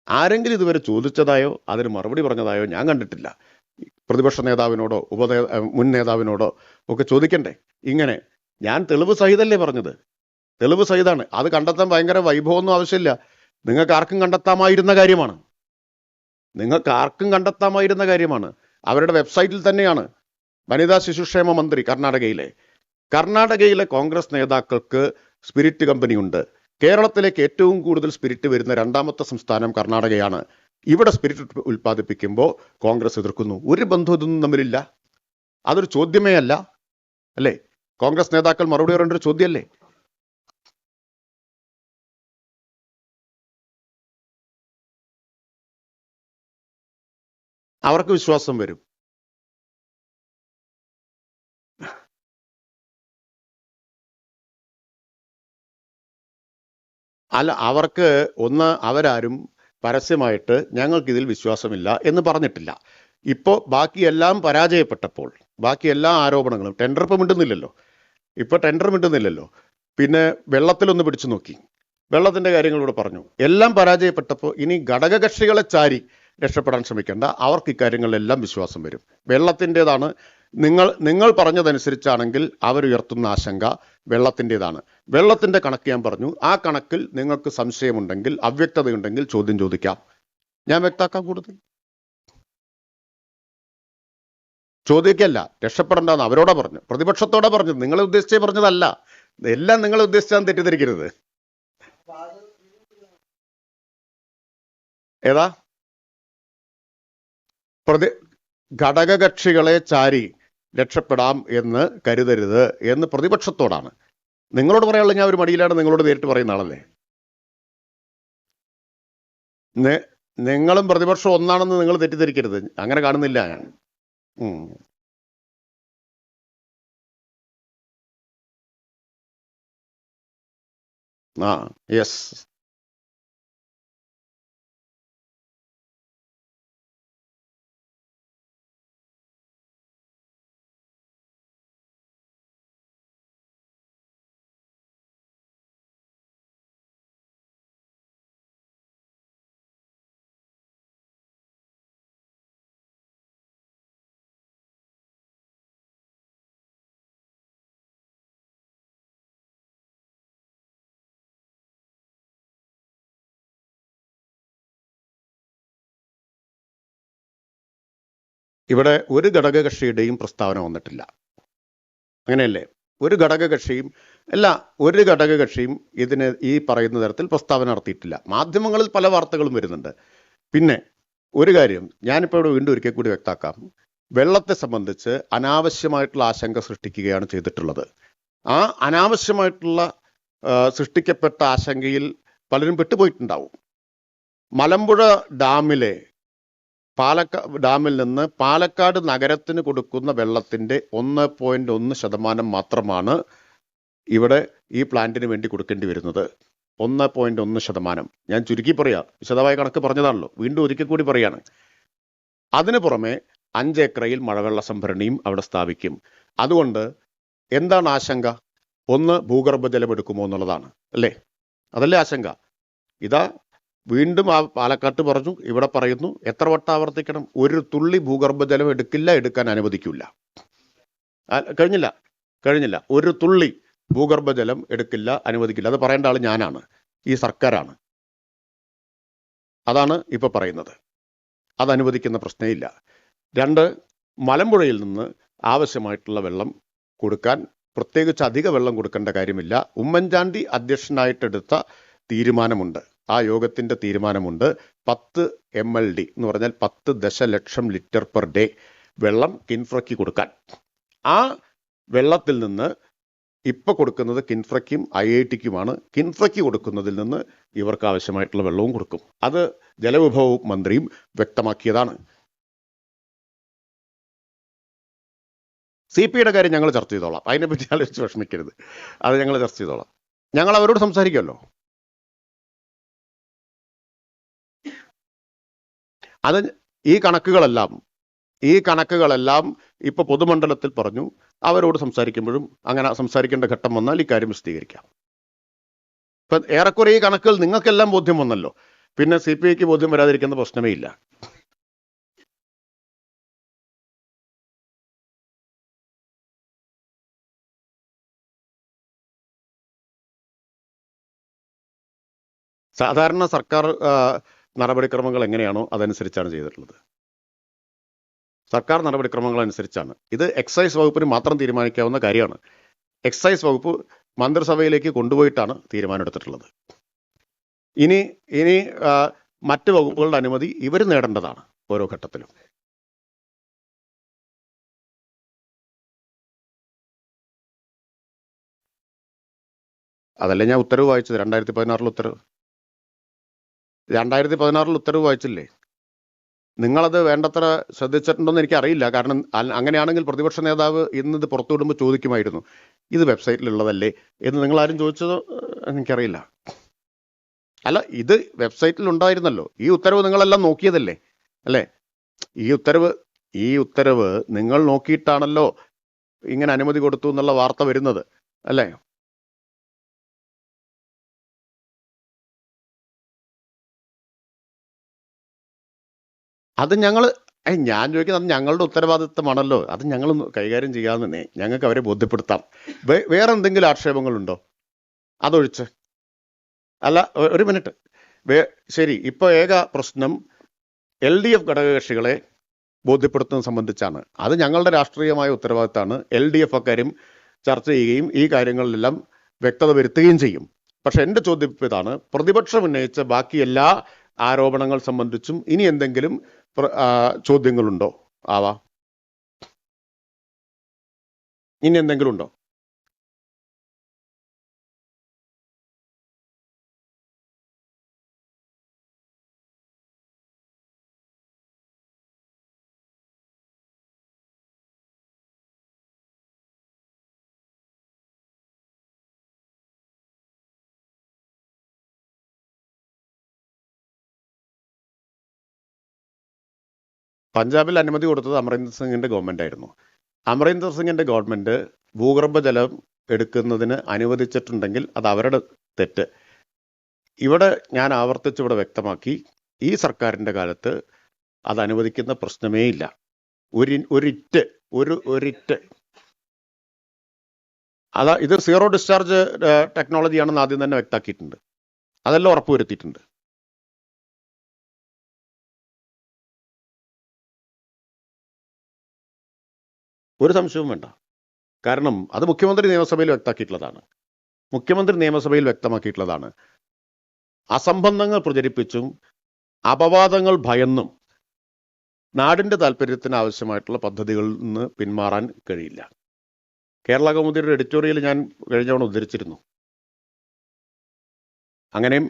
S1: ആരെങ്കിലും ഇതുവരെ ചോദിച്ചതായോ അതിന് മറുപടി പറഞ്ഞതായോ ഞാൻ കണ്ടിട്ടില്ല. പ്രതിപക്ഷ നേതാവിനോടോ മുൻ നേതാവിനോടോ ഒക്കെ ചോദിക്കണ്ടേ? ഇങ്ങനെ ഞാൻ തെളിവ് സഹിതല്ലേ പറഞ്ഞത്, തെളിവ് സഹിതാണ്. അത് കണ്ടെത്താൻ ഭയങ്കര വൈഭവമൊന്നും ആവശ്യമില്ല. നിങ്ങൾക്ക് ആർക്കും കണ്ടെത്താമായിരുന്ന കാര്യമാണ്. അവരുടെ വെബ്സൈറ്റിൽ തന്നെയാണ്. വനിതാ ശിശുക്ഷേമ മന്ത്രി കർണാടകയിലെ കോൺഗ്രസ് നേതാക്കൾക്ക് സ്പിരിറ്റ് കമ്പനിയുണ്ട്. കേരളത്തിലേക്ക് ഏറ്റവും കൂടുതൽ സ്പിരിറ്റ് വരുന്ന 2ാമത്തെ സംസ്ഥാനം കർണാടകയാണ്. ഇവിടെ സ്പിരിറ്റ് ഉൽപ്പാദിപ്പിക്കുമ്പോൾ കോൺഗ്രസ് എതിർക്കുന്നു. ഒരു ബന്ധവും ഇതൊന്നും തമ്മിലില്ല. അതൊരു ചോദ്യമേ അല്ല, അല്ലേ? കോൺഗ്രസ് നേതാക്കൾ മറുപടി പറയേണ്ട ഒരു ചോദ്യമല്ലേ? അവർക്ക് വിശ്വാസം വരും. അല്ല, അവർക്ക് അവരാരും പരസ്യമായിട്ട് ഞങ്ങൾക്കിതിൽ വിശ്വാസമില്ല എന്ന് പറഞ്ഞിട്ടില്ല. ഇപ്പോൾ ബാക്കിയെല്ലാം പരാജയപ്പെട്ടപ്പോൾ ബാക്കി എല്ലാ ആരോപണങ്ങളും ടെൻഡർ ഇപ്പം മിണ്ടുന്നില്ലല്ലോ. ടെൻഡർ മിണ്ടുന്നില്ലല്ലോ. പിന്നെ വെള്ളത്തിലൊന്ന് പിടിച്ചു നോക്കി, വെള്ളത്തിന്റെ കാര്യങ്ങളൂടെ പറഞ്ഞു. എല്ലാം പരാജയപ്പെട്ടപ്പോൾ ഇനി ഘടകകക്ഷികളെ ചാരി രക്ഷപ്പെടാൻ ശ്രമിക്കേണ്ട, അവർക്ക് ഇക്കാര്യങ്ങളിലെല്ലാം വിശ്വാസം വരും. വെള്ളത്തിൻ്റെതാണ്, നിങ്ങൾ പറഞ്ഞതനുസരിച്ചാണെങ്കിൽ അവരുയർത്തുന്ന ആശങ്ക വെള്ളത്തിൻ്റെതാണ്. വെള്ളത്തിന്റെ കണക്ക് ഞാൻ പറഞ്ഞു. ആ കണക്കിൽ നിങ്ങൾക്ക് സംശയമുണ്ടെങ്കിൽ, അവ്യക്തതയുണ്ടെങ്കിൽ ചോദ്യം ചോദിക്കാം, ഞാൻ വ്യക്താക്കാം. കൂടുതൽ ചോദിക്കല്ല, രക്ഷപ്പെടണ്ടെന്ന് അവരോടാ പറഞ്ഞു, പ്രതിപക്ഷത്തോടെ പറഞ്ഞു. നിങ്ങളെ ഉദ്ദേശിച്ചേ പറഞ്ഞതല്ല. എല്ലാം നിങ്ങളെ ഉദ്ദേശിച്ചാൽ തെറ്റിദ്ധരിക്കരുത്. ഏതാ ഘടകകക്ഷികളെ ചാരി രക്ഷപ്പെടാം എന്ന് കരുതരുത് എന്ന് പ്രതിപക്ഷത്തോടാണ്. നിങ്ങളോട് പറയാനുള്ള ഞാൻ ഒരു മടിയിലാണ് നിങ്ങളോട് നേരിട്ട് പറയുന്ന ആളല്ലേ. നിങ്ങളും പ്രതിപക്ഷം ഒന്നാണെന്ന് നിങ്ങൾ തെറ്റിദ്ധരിക്കരുത്, അങ്ങനെ കാണുന്നില്ല ഞാൻ. യെസ്. ഇവിടെ ഒരു ഘടകകക്ഷിയുടെയും പ്രസ്താവന വന്നിട്ടില്ല, അങ്ങനെയല്ലേ? ഒരു ഘടകകക്ഷിയും ഇതിന് ഈ പറയുന്ന തരത്തിൽ പ്രസ്താവന നടത്തിയിട്ടില്ല. മാധ്യമങ്ങളിൽ പല വാർത്തകളും വരുന്നുണ്ട്. പിന്നെ ഒരു കാര്യം ഞാനിപ്പോൾ ഇവിടെ വീണ്ടും ഒരിക്കൽ കൂടി വ്യക്താക്കാം. വെള്ളത്തെ സംബന്ധിച്ച് അനാവശ്യമായിട്ടുള്ള ആശങ്ക സൃഷ്ടിക്കുകയാണ് ചെയ്തിട്ടുള്ളത്. ആ അനാവശ്യമായിട്ടുള്ള സൃഷ്ടിക്കപ്പെട്ട ആശങ്കയിൽ പലരും പെട്ടുപോയിട്ടുണ്ടാവും. മലമ്പുഴ ഡാമിൽ നിന്ന് പാലക്കാട് നഗരത്തിന് കൊടുക്കുന്ന വെള്ളത്തിന്റെ 1.1% മാത്രമാണ് ഇവിടെ ഈ പ്ലാന്റിന് വേണ്ടി കൊടുക്കേണ്ടി വരുന്നത്. 1.1%. ഞാൻ ചുരുക്കി പറയാം, വിശദമായ കണക്ക് പറഞ്ഞതാണല്ലോ, വീണ്ടും ഒരിക്കൽ കൂടി പറയാണ്. അതിന് പുറമെ 5 ഏക്കറയിൽ മഴവെള്ള സംഭരണിയും അവിടെ സ്ഥാപിക്കും. അതുകൊണ്ട് എന്താണ് ആശങ്ക? ഒന്ന്, ഭൂഗർഭജലം എടുക്കുമോ എന്നുള്ളതാണ്, അല്ലേ? അതല്ലേ ആശങ്ക? ഇതാ വീണ്ടും ആ പാലക്കാട്ട് പറഞ്ഞു, ഇവിടെ പറയുന്നു. എത്ര വട്ടം ആവർത്തിക്കണം? ഒരു തുള്ളി ഭൂഗർഭജലം എടുക്കാൻ അനുവദിക്കില്ല. കഴിഞ്ഞില്ല. ഒരു തുള്ളി ഭൂഗർഭജലം അനുവദിക്കില്ല. അത് പറയേണ്ട ആൾ ഞാനാണ്, ഈ സർക്കാരാണ്. അതാണ് ഇപ്പൊ പറയുന്നത്. അത് അനുവദിക്കുന്ന പ്രശ്നമില്ല. 2, മലമ്പുഴയിൽ നിന്ന് ആവശ്യമായിട്ടുള്ള വെള്ളം കൊടുക്കാൻ, പ്രത്യേകിച്ച് അധിക വെള്ളം കൊടുക്കേണ്ട കാര്യമില്ല. ഉമ്മൻചാണ്ടി അധ്യക്ഷനായിട്ടെടുത്ത തീരുമാനമുണ്ട്, ആ യോഗത്തിന്റെ തീരുമാനമുണ്ട്. 10 MLD എന്ന് പറഞ്ഞാൽ 10 ദശലക്ഷം ലിറ്റർ പെർ ഡേ വെള്ളം കിൻഫ്രയ്ക്ക് കൊടുക്കാൻ. ആ വെള്ളത്തിൽ നിന്ന് ഇപ്പൊ കൊടുക്കുന്നത് കിൻഫ്രയ്ക്കും IITക്കുമാണ്. കിൻഫ്രയ്ക്ക് കൊടുക്കുന്നതിൽ നിന്ന് ഇവർക്ക് ആവശ്യമായിട്ടുള്ള വെള്ളവും കൊടുക്കും. അത് ജലവിഭവ മന്ത്രിയും വ്യക്തമാക്കിയതാണ്. CPയുടെ കാര്യം ഞങ്ങൾ ചർച്ച ചെയ്തോളാം, അതിനെപ്പറ്റി ആലോചിച്ച് വിഷമിക്കരുത്. അത് ഞങ്ങൾ ചർച്ച ചെയ്തോളാം. ഞങ്ങൾ അവരോട് സംസാരിക്കുമല്ലോ. അത് ഈ കണക്കുകളെല്ലാം ഇപ്പൊ പൊതുമണ്ഡലത്തിൽ പറഞ്ഞു. അവരോട് സംസാരിക്കുമ്പോഴും അങ്ങനെ സംസാരിക്കേണ്ട ഘട്ടം വന്നാൽ ഇക്കാര്യം വിശദീകരിക്കാം. ഇപ്പൊ ഏറെക്കുറെ ഈ കണക്കുകൾ നിങ്ങൾക്കെല്ലാം ബോധ്യം വന്നല്ലോ, പിന്നെ CPIക്ക് ബോധ്യം വരാതിരിക്കുന്ന പ്രശ്നമേ ഇല്ല. സാധാരണ സർക്കാർ നടപടിക്രമങ്ങൾ എങ്ങനെയാണോ അതനുസരിച്ചാണ് ചെയ്തിട്ടുള്ളത്. സർക്കാർ നടപടിക്രമങ്ങൾ അനുസരിച്ചാണ്. ഇത് എക്സൈസ് വകുപ്പിന് മാത്രം തീരുമാനിക്കാവുന്ന കാര്യമാണ്. എക്സൈസ് വകുപ്പ് മന്ത്രിസഭയിലേക്ക് കൊണ്ടുപോയിട്ടാണ് തീരുമാനമെടുത്തിട്ടുള്ളത്. ഇനി മറ്റ് വകുപ്പുകളുടെ അനുമതി ഇവർ നേടേണ്ടതാണ് ഓരോ ഘട്ടത്തിലും. അതല്ലേ ഞാൻ ഉത്തരവ് വായിച്ചത്, 2016 ഉത്തരവ് വായിച്ചില്ലേ? നിങ്ങളത് വേണ്ടത്ര ശ്രദ്ധിച്ചിട്ടുണ്ടോന്ന് എനിക്കറിയില്ല. കാരണം അങ്ങനെയാണെങ്കിൽ പ്രതിപക്ഷ നേതാവ് ഇന്നത് പുറത്തുവിടുമ്പോൾ ചോദിക്കുമായിരുന്നു, ഇത് വെബ്സൈറ്റിലുള്ളതല്ലേ എന്ന്. നിങ്ങൾ ആരും ചോദിച്ചതോ എനിക്കറിയില്ല. അല്ല, ഇത് വെബ്സൈറ്റിൽ ഉണ്ടായിരുന്നല്ലോ. ഈ ഉത്തരവ് നിങ്ങളെല്ലാം നോക്കിയതല്ലേ? അല്ലേ? ഈ ഉത്തരവ് നിങ്ങൾ നോക്കിയിട്ടാണല്ലോ ഇങ്ങനെ അനുമതി കൊടുത്തു എന്നുള്ള വാർത്ത വരുന്നത്, അല്ലേ? അത് ഞാൻ ചോദിക്കുന്നത്, അത് ഞങ്ങളുടെ ഉത്തരവാദിത്തമാണല്ലോ. അത് ഞങ്ങൾ കൈകാര്യം ചെയ്യാമെന്നേ. ഞങ്ങൾക്ക് അവരെ ബോധ്യപ്പെടുത്താം. വേറെ എന്തെങ്കിലും ആക്ഷേപങ്ങളുണ്ടോ അതൊഴിച്ച്? അല്ല, ഒരു മിനിറ്റ്. ശരി, ഇപ്പൊ ഏക പ്രശ്നം LDF ഘടകകക്ഷികളെ ബോധ്യപ്പെടുത്തുന്നത് സംബന്ധിച്ചാണ്. അത് ഞങ്ങളുടെ രാഷ്ട്രീയമായ ഉത്തരവാദിത്തമാണ്. LDF അക്കാര്യം ചർച്ച ചെയ്യുകയും ഈ കാര്യങ്ങളിലെല്ലാം വ്യക്തത വരുത്തുകയും ചെയ്യും. പക്ഷെ എൻ്റെ ചോദ്യം ഇതാണ്, പ്രതിപക്ഷം ഉന്നയിച്ച ബാക്കി എല്ലാ ആരോപണങ്ങൾ സംബന്ധിച്ചും ഇനി എന്തെങ്കിലും ചോദ്യങ്ങളുണ്ടോ? ഇനി എന്തെങ്കിലും ഉണ്ടോ? പഞ്ചാബിൽ അനുമതി കൊടുത്തത് അമരീന്ദർ സിംഗിന്റെ ഗവൺമെന്റ് ആയിരുന്നു. അമരീന്ദർ സിംഗിന്റെ ഗവൺമെന്റ് ഭൂഗർഭജലം എടുക്കുന്നതിന് അനുവദിച്ചിട്ടുണ്ടെങ്കിൽ അത് അവരുടെ തെറ്റ്. ഇവിടെ ഞാൻ ആവർത്തിച്ചിവിടെ വ്യക്തമാക്കി, ഈ സർക്കാരിന്റെ കാലത്ത് അത് അനുവദിക്കുന്ന പ്രശ്നമേ ഇല്ല. ഒരിറ്റ് ഇത് സീറോ ഡിസ്ചാർജ് ടെക്നോളജിയാണെന്ന് ആദ്യം തന്നെ വ്യക്തമാക്കിയിട്ടുണ്ട്. അതെല്ലാം ഉറപ്പുവരുത്തിയിട്ടുണ്ട്. ഒരു സംശയവും വേണ്ട. കാരണം അത് മുഖ്യമന്ത്രി നിയമസഭയിൽ വ്യക്തമാക്കിയിട്ടുള്ളതാണ്. അസംബന്ധങ്ങൾ പ്രചരിപ്പിച്ചും അപവാദങ്ങൾ ഭയന്നും നാടിന്റെ താല്പര്യത്തിന് ആവശ്യമായിട്ടുള്ള പദ്ധതികളിൽ നിന്ന് പിന്മാറാൻ കഴിയില്ല. കേരള കൗമുദിയുടെ എഡിറ്റോറിയൽ ഞാൻ കഴിഞ്ഞ തവണ ഉദ്ധരിച്ചിരുന്നു. അങ്ങനെയും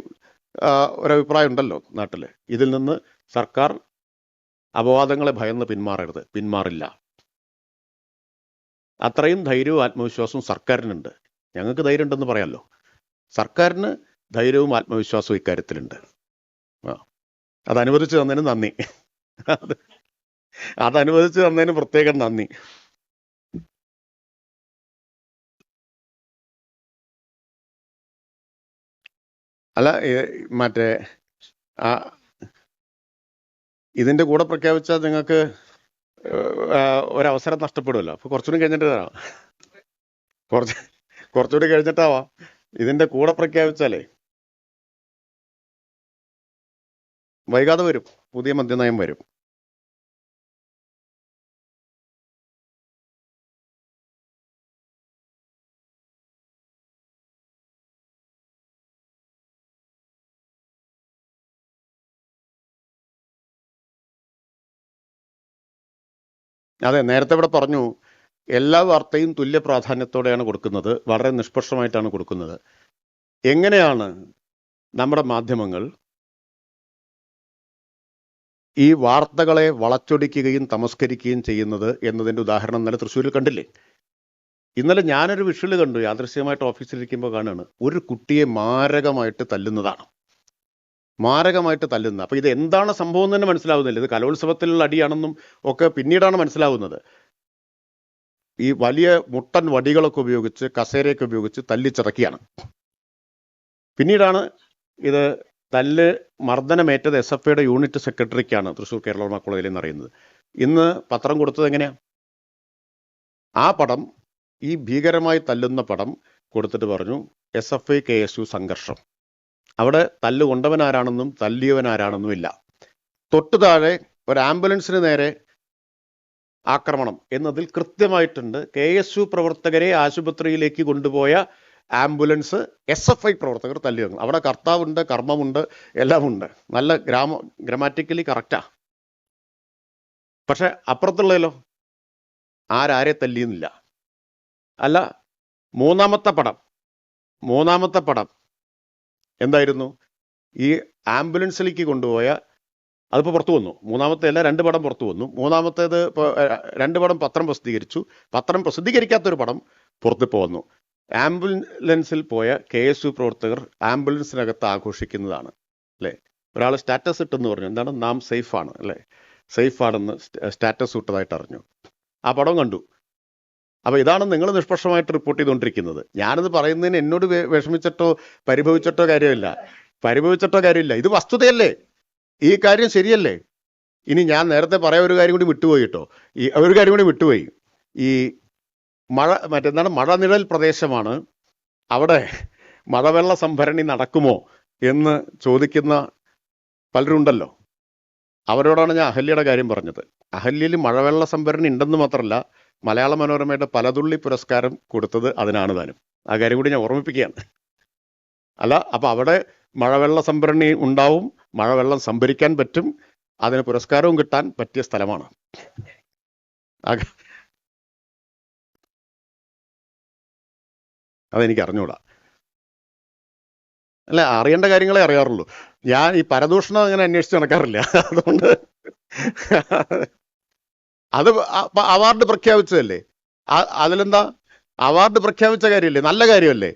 S1: ഒരഭിപ്രായം ഉണ്ടല്ലോ നാട്ടിൽ. ഇതിൽ നിന്ന് സർക്കാർ അപവാദങ്ങളെ ഭയന്ന് പിന്മാറില്ല. അത്രയും ധൈര്യവും ആത്മവിശ്വാസവും സർക്കാരിനുണ്ട്. ഞങ്ങൾക്ക് ധൈര്യം ഉണ്ടെന്ന് പറയാമല്ലോ. സർക്കാരിന് ധൈര്യവും ആത്മവിശ്വാസവും ഇക്കാര്യത്തിലുണ്ട്. അതനുവദിച്ചു തന്നതിന് നന്ദി. അതനുവദിച്ചു തന്നതിന് പ്രത്യേകം നന്ദി. അല്ല, മറ്റേ ഇതിന്റെ കൂടെ പ്രഖ്യാപിച്ചാൽ നിങ്ങൾക്ക് ഒരവസരം നഷ്ടപ്പെടുമല്ലോ. അപ്പൊ കുറച്ചുകൂടി കഴിഞ്ഞിട്ട് തരാം. കുറച്ചുകൂടി കഴിഞ്ഞിട്ടാവാം. ഇതിന്റെ കൂടെ പ്രഖ്യാപിച്ചാലേ വൈകാതെ വരും, പുതിയ മദ്യനയം വരും. അതെ, നേരത്തെ ഇവിടെ പറഞ്ഞു, എല്ലാ വാർത്തയും തുല്യ പ്രാധാന്യത്തോടെയാണ് കൊടുക്കുന്നത്, വളരെ നിഷ്പക്ഷമായിട്ടാണ് കൊടുക്കുന്നത്. എങ്ങനെയാണ് നമ്മുടെ മാധ്യമങ്ങൾ ഈ വാർത്തകളെ വളച്ചൊടിക്കുകയും തമസ്കരിക്കുകയും ചെയ്യുന്നത് എന്നതിൻ്റെ ഉദാഹരണം ഇന്നലെ തൃശ്ശൂരിൽ കണ്ടില്ലേ? ഇന്നലെ ഞാനൊരു വിഷ്വൽ കണ്ടു, യാദൃശ്യമായിട്ട് ഓഫീസിലിരിക്കുമ്പോൾ കാണുകയാണ്. ഒരു കുട്ടിയെ മാരകമായിട്ട് തല്ലുന്നതാണ്. അപ്പൊ ഇത് എന്താണ് സംഭവം എന്ന് തന്നെ മനസ്സിലാവുന്നില്ല. ഇത് കലോത്സവത്തിലുള്ള അടിയാണെന്നും ഒക്കെ പിന്നീടാണ് മനസ്സിലാവുന്നത്. ഈ വലിയ മുട്ടൻ വടികളൊക്കെ ഉപയോഗിച്ച്, കസേരയൊക്കെ ഉപയോഗിച്ച് തല്ലിച്ചിറക്കിയാണ്. പിന്നീടാണ് ഇത് മർദ്ദനമേറ്റത് SFIയുടെ യൂണിറ്റ് സെക്രട്ടറിക്കാണ്, തൃശ്ശൂർ കേരള കോളേജിൽ നിന്ന് അറിയുന്നത്. ഇന്ന് പത്രം കൊടുത്തത് എങ്ങനെയാ? ആ പടം, ഈ ഭീകരമായി തല്ലുന്ന പടം കൊടുത്തിട്ട് പറഞ്ഞു SFI KSU സംഘർഷം. അവിടെ തല്ലുകൊണ്ടവനാരാണെന്നും തല്ലിയവനാരാണെന്നും ഇല്ല. തൊട്ടു താഴെ ഒരു ആംബുലൻസിന് നേരെ ആക്രമണം എന്നതിൽ കൃത്യമായിട്ടുണ്ട്. KSU പ്രവർത്തകരെ ആശുപത്രിയിലേക്ക് കൊണ്ടുപോയ ആംബുലൻസ് SFI പ്രവർത്തകർ തല്ലിയവങ്ങൾ. അവിടെ കർത്താവുണ്ട്, കർമ്മമുണ്ട്, എല്ലാമുണ്ട്. നല്ല ഗ്രാമാറ്റിക്കലി കറക്റ്റാ. പക്ഷെ അപ്പുറത്തുള്ളതിലോ ആരെ തല്ലിയെന്നില്ല. അല്ല, മൂന്നാമത്തെ പടം എന്തായിരുന്നു? ഈ ആംബുലൻസിലേക്ക് കൊണ്ടുപോയ, അതിപ്പോൾ പുറത്തു വന്നു. മൂന്നാമത്തെ അല്ല, 2 പടം പുറത്തു വന്നു. മൂന്നാമത്തേത് 2 പടം പത്രം പ്രസിദ്ധീകരിച്ചു. പത്രം പ്രസിദ്ധീകരിക്കാത്തൊരു പടം പുറത്തിപ്പോൾ വന്നു. ആംബുലൻസിൽ പോയ KSU പ്രവർത്തകർ ആംബുലൻസിനകത്ത് ആഘോഷിക്കുന്നതാണ് അല്ലേ. ഒരാൾ സ്റ്റാറ്റസ് ഇട്ടെന്ന് പറഞ്ഞു, എന്താണ്, നാം സേഫാണ് അല്ലേ, സേഫാണെന്ന് സ്റ്റാറ്റസ് ഇട്ടതായിട്ട് അറിഞ്ഞു. ആ പടം കണ്ടു. അപ്പൊ ഇതാണ് നിങ്ങൾ നിഷ്പക്ഷമായിട്ട് റിപ്പോർട്ട് ചെയ്തുകൊണ്ടിരിക്കുന്നത്. ഞാനിത് പറയുന്നതിന് എന്നോട് വിഷമിച്ചിട്ടോ പരിഭവിച്ചിട്ടോ കാര്യമില്ല. ഇത് വസ്തുതയല്ലേ, ഈ കാര്യം ശരിയല്ലേ. ഇനി ഞാൻ നേരത്തെ പറയാൻ ഒരു കാര്യം കൂടി വിട്ടുപോയി കേട്ടോ. ഒരു കാര്യം കൂടി വിട്ടുപോയി. ഈ മറ്റെന്താണ്, മഴനിഴൽ പ്രദേശമാണ്, അവിടെ മഴവെള്ള സംഭരണി നടക്കുമോ എന്ന് ചോദിക്കുന്ന പലരുണ്ടല്ലോ. അവരോടാണ് ഞാൻ അഹല്യയുടെ കാര്യം പറഞ്ഞത്. അഹല്യയിൽ മഴവെള്ള സംഭരണി ഉണ്ടെന്ന് മാത്രമല്ല, മലയാള മനോരമയുടെ പലതുള്ളി പുരസ്കാരം കൊടുത്തത് അതിനാണ് താനും. ആ കാര്യം കൂടി ഞാൻ ഓർമ്മിപ്പിക്കുകയാണ്. അല്ല, അപ്പൊ അവിടെ മഴവെള്ള സംഭരണി ഉണ്ടാവും, മഴവെള്ളം സംഭരിക്കാൻ പറ്റും, അതിന് പുരസ്കാരവും കിട്ടാൻ പറ്റിയ സ്ഥലമാണ്. അതെനിക്ക് അറിഞ്ഞൂടാ. അല്ല, അറിയേണ്ട കാര്യങ്ങളെ അറിയാറുള്ളൂ. ഞാൻ ഈ പരദൂഷണം അങ്ങനെ അന്വേഷിച്ച് നടക്കാറില്ല. അതുകൊണ്ട് അത് അവാർഡ് പ്രഖ്യാപിച്ചതല്ലേ, അതിലെന്താ, അവാർഡ് പ്രഖ്യാപിച്ച കാര്യമല്ലേ, നല്ല കാര്യമല്ലേ.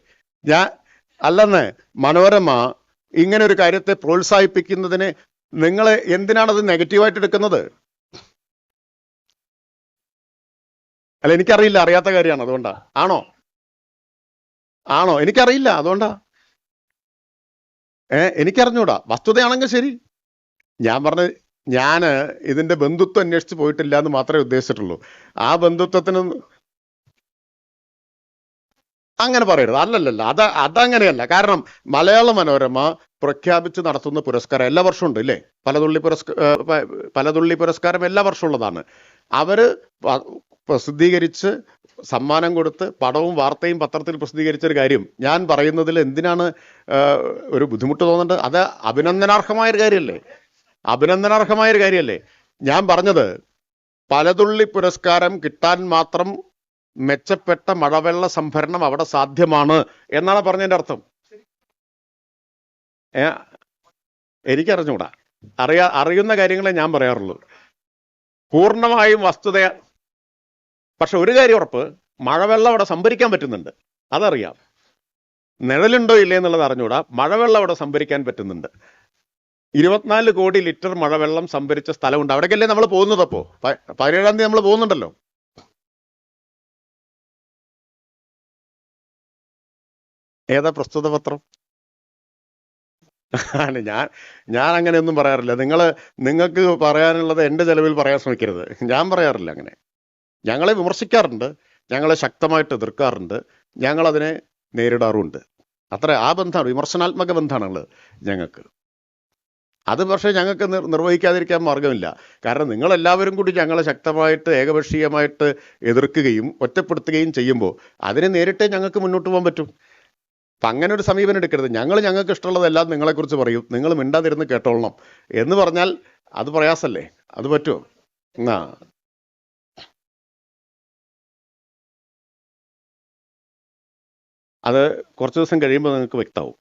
S1: അല്ലെന്ന് മനോരമ ഇങ്ങനെ ഒരു കാര്യത്തെ പ്രോത്സാഹിപ്പിക്കുന്നതിന് നിങ്ങൾ എന്തിനാണത് നെഗറ്റീവായിട്ട് എടുക്കുന്നത്? അല്ല, എനിക്കറിയില്ല, അറിയാത്ത കാര്യമാണ്, അതുകൊണ്ടാ. ആണോ എനിക്കറിയില്ല, അതുകൊണ്ടാ. എനിക്കറിഞ്ഞൂടാ. വസ്തുതയാണെങ്കിൽ ശരി. ഞാൻ ഇതിന്റെ ബന്ധുത്വം അന്വേഷിച്ച് പോയിട്ടില്ല എന്ന് മാത്രമേ ഉദ്ദേശിച്ചിട്ടുള്ളൂ. ആ ബന്ധുത്വത്തിന് അങ്ങനെ പറയരുത്. അല്ലല്ല, അതങ്ങനെയല്ല. കാരണം മലയാള മനോരമ പ്രഖ്യാപിച്ച് നടത്തുന്ന പുരസ്കാരം എല്ലാ വർഷവും ഉണ്ട് ഇല്ലേ. പലതുള്ളി പുരസ്കാരം എല്ലാ വർഷവും ഉള്ളതാണ്. അവര് പ്രസിദ്ധീകരിച്ച് സമ്മാനം കൊടുത്ത് പടവും വാർത്തയും പത്രത്തിൽ പ്രസിദ്ധീകരിച്ച ഒരു കാര്യം ഞാൻ പറയുന്നതിൽ എന്തിനാണ് ഒരു ബുദ്ധിമുട്ട് തോന്നേണ്ടത്? അത് അഭിനന്ദനാർഹമായൊരു കാര്യമല്ലേ. ഞാൻ പറഞ്ഞത് പലതുള്ളി പുരസ്കാരം കിട്ടാൻ മാത്രം മെച്ചപ്പെട്ട മഴവെള്ള സംഭരണം അവിടെ സാധ്യമാണ് എന്നാണ് പറഞ്ഞതിന്റെ അർത്ഥം. എനിക്കറിഞ്ഞൂടാ. അറിയുന്ന കാര്യങ്ങളെ ഞാൻ പറയാറുള്ളൂ. പൂർണ്ണമായും വസ്തുത. പക്ഷെ ഒരു കാര്യം ഉറപ്പ്, മഴവെള്ളം അവിടെ സംഭരിക്കാൻ പറ്റുന്നുണ്ട്, അതറിയാം. നിഴലുണ്ടോ ഇല്ലേ എന്നുള്ളത് അറിഞ്ഞൂടാ. മഴവെള്ളം അവിടെ സംഭരിക്കാൻ പറ്റുന്നുണ്ട്. 24 കോടി ലിറ്റർ മഴവെള്ളം സംഭരിച്ച സ്ഥലമുണ്ട്. അവിടേക്കല്ലേ നമ്മൾ പോകുന്നത്? അപ്പോ 17-ാം തീയതി നമ്മൾ പോകുന്നുണ്ടല്ലോ. ഏതാ പ്രസ്തുത പത്രം? ഞാൻ അങ്ങനെയൊന്നും പറയാറില്ല. നിങ്ങൾക്ക് പറയാനുള്ളത് എൻ്റെ ചെലവിൽ പറയാൻ ശ്രമിക്കരുത്. ഞാൻ പറയാറില്ല അങ്ങനെ. ഞങ്ങളെ വിമർശിക്കാറുണ്ട്, ഞങ്ങളെ ശക്തമായിട്ട് എതിർക്കാറുണ്ട്, ഞങ്ങളതിനെ നേരിടാറുമുണ്ട്. അത്ര ആ ബന്ധമാണ്, വിമർശനാത്മക ബന്ധമാണുള്ളത് ഞങ്ങൾക്ക്. അത് പക്ഷേ ഞങ്ങൾക്ക് നിർവഹിക്കാതിരിക്കാൻ മാർഗമില്ല. കാരണം നിങ്ങളെല്ലാവരും കൂടി ഞങ്ങളെ ശക്തമായിട്ട് ഏകപക്ഷീയമായിട്ട് എതിർക്കുകയും ഒറ്റപ്പെടുത്തുകയും ചെയ്യുമ്പോൾ അതിനെ നേരിട്ടേ ഞങ്ങൾക്ക് മുന്നോട്ട് പോകാൻ പറ്റും. അപ്പം അങ്ങനെ ഒരു സമീപനം എടുക്കരുത്. ഞങ്ങൾക്ക് ഇഷ്ടമുള്ളതെല്ലാം നിങ്ങളെക്കുറിച്ച് പറയും, നിങ്ങൾ മിണ്ടാതിരുന്ന് കേട്ടോളണം എന്ന് പറഞ്ഞാൽ അത് പ്രയാസമല്ലേ? അത് പറ്റുമോ? അത് കുറച്ച് ദിവസം കഴിയുമ്പോൾ നിങ്ങൾക്ക് വ്യക്തമാവും.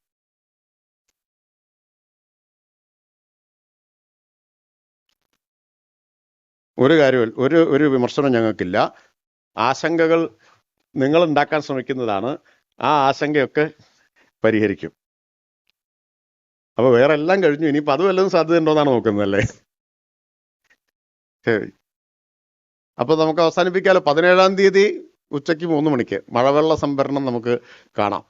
S1: ഒരു കാര്യവും ഒരു വിമർശനം ഞങ്ങൾക്കില്ല. ആശങ്കകൾ നിങ്ങൾ ഉണ്ടാക്കാൻ ശ്രമിക്കുന്നതാണ്. ആ ആശങ്കയൊക്കെ പരിഹരിക്കും. അപ്പൊ വേറെ എല്ലാം കഴിഞ്ഞു, ഇനിയിപ്പോൾ അത് വല്ലതും സാധ്യത ഉണ്ടോന്നാണ് നോക്കുന്നതല്ലേ? ശരി, അപ്പൊ നമുക്ക് അവസാനിപ്പിക്കാലോ. 17-ാം തീയതി ഉച്ചയ്ക്ക് 3 മണിക്ക് മഴവെള്ള സംഭരണം നമുക്ക് കാണാം.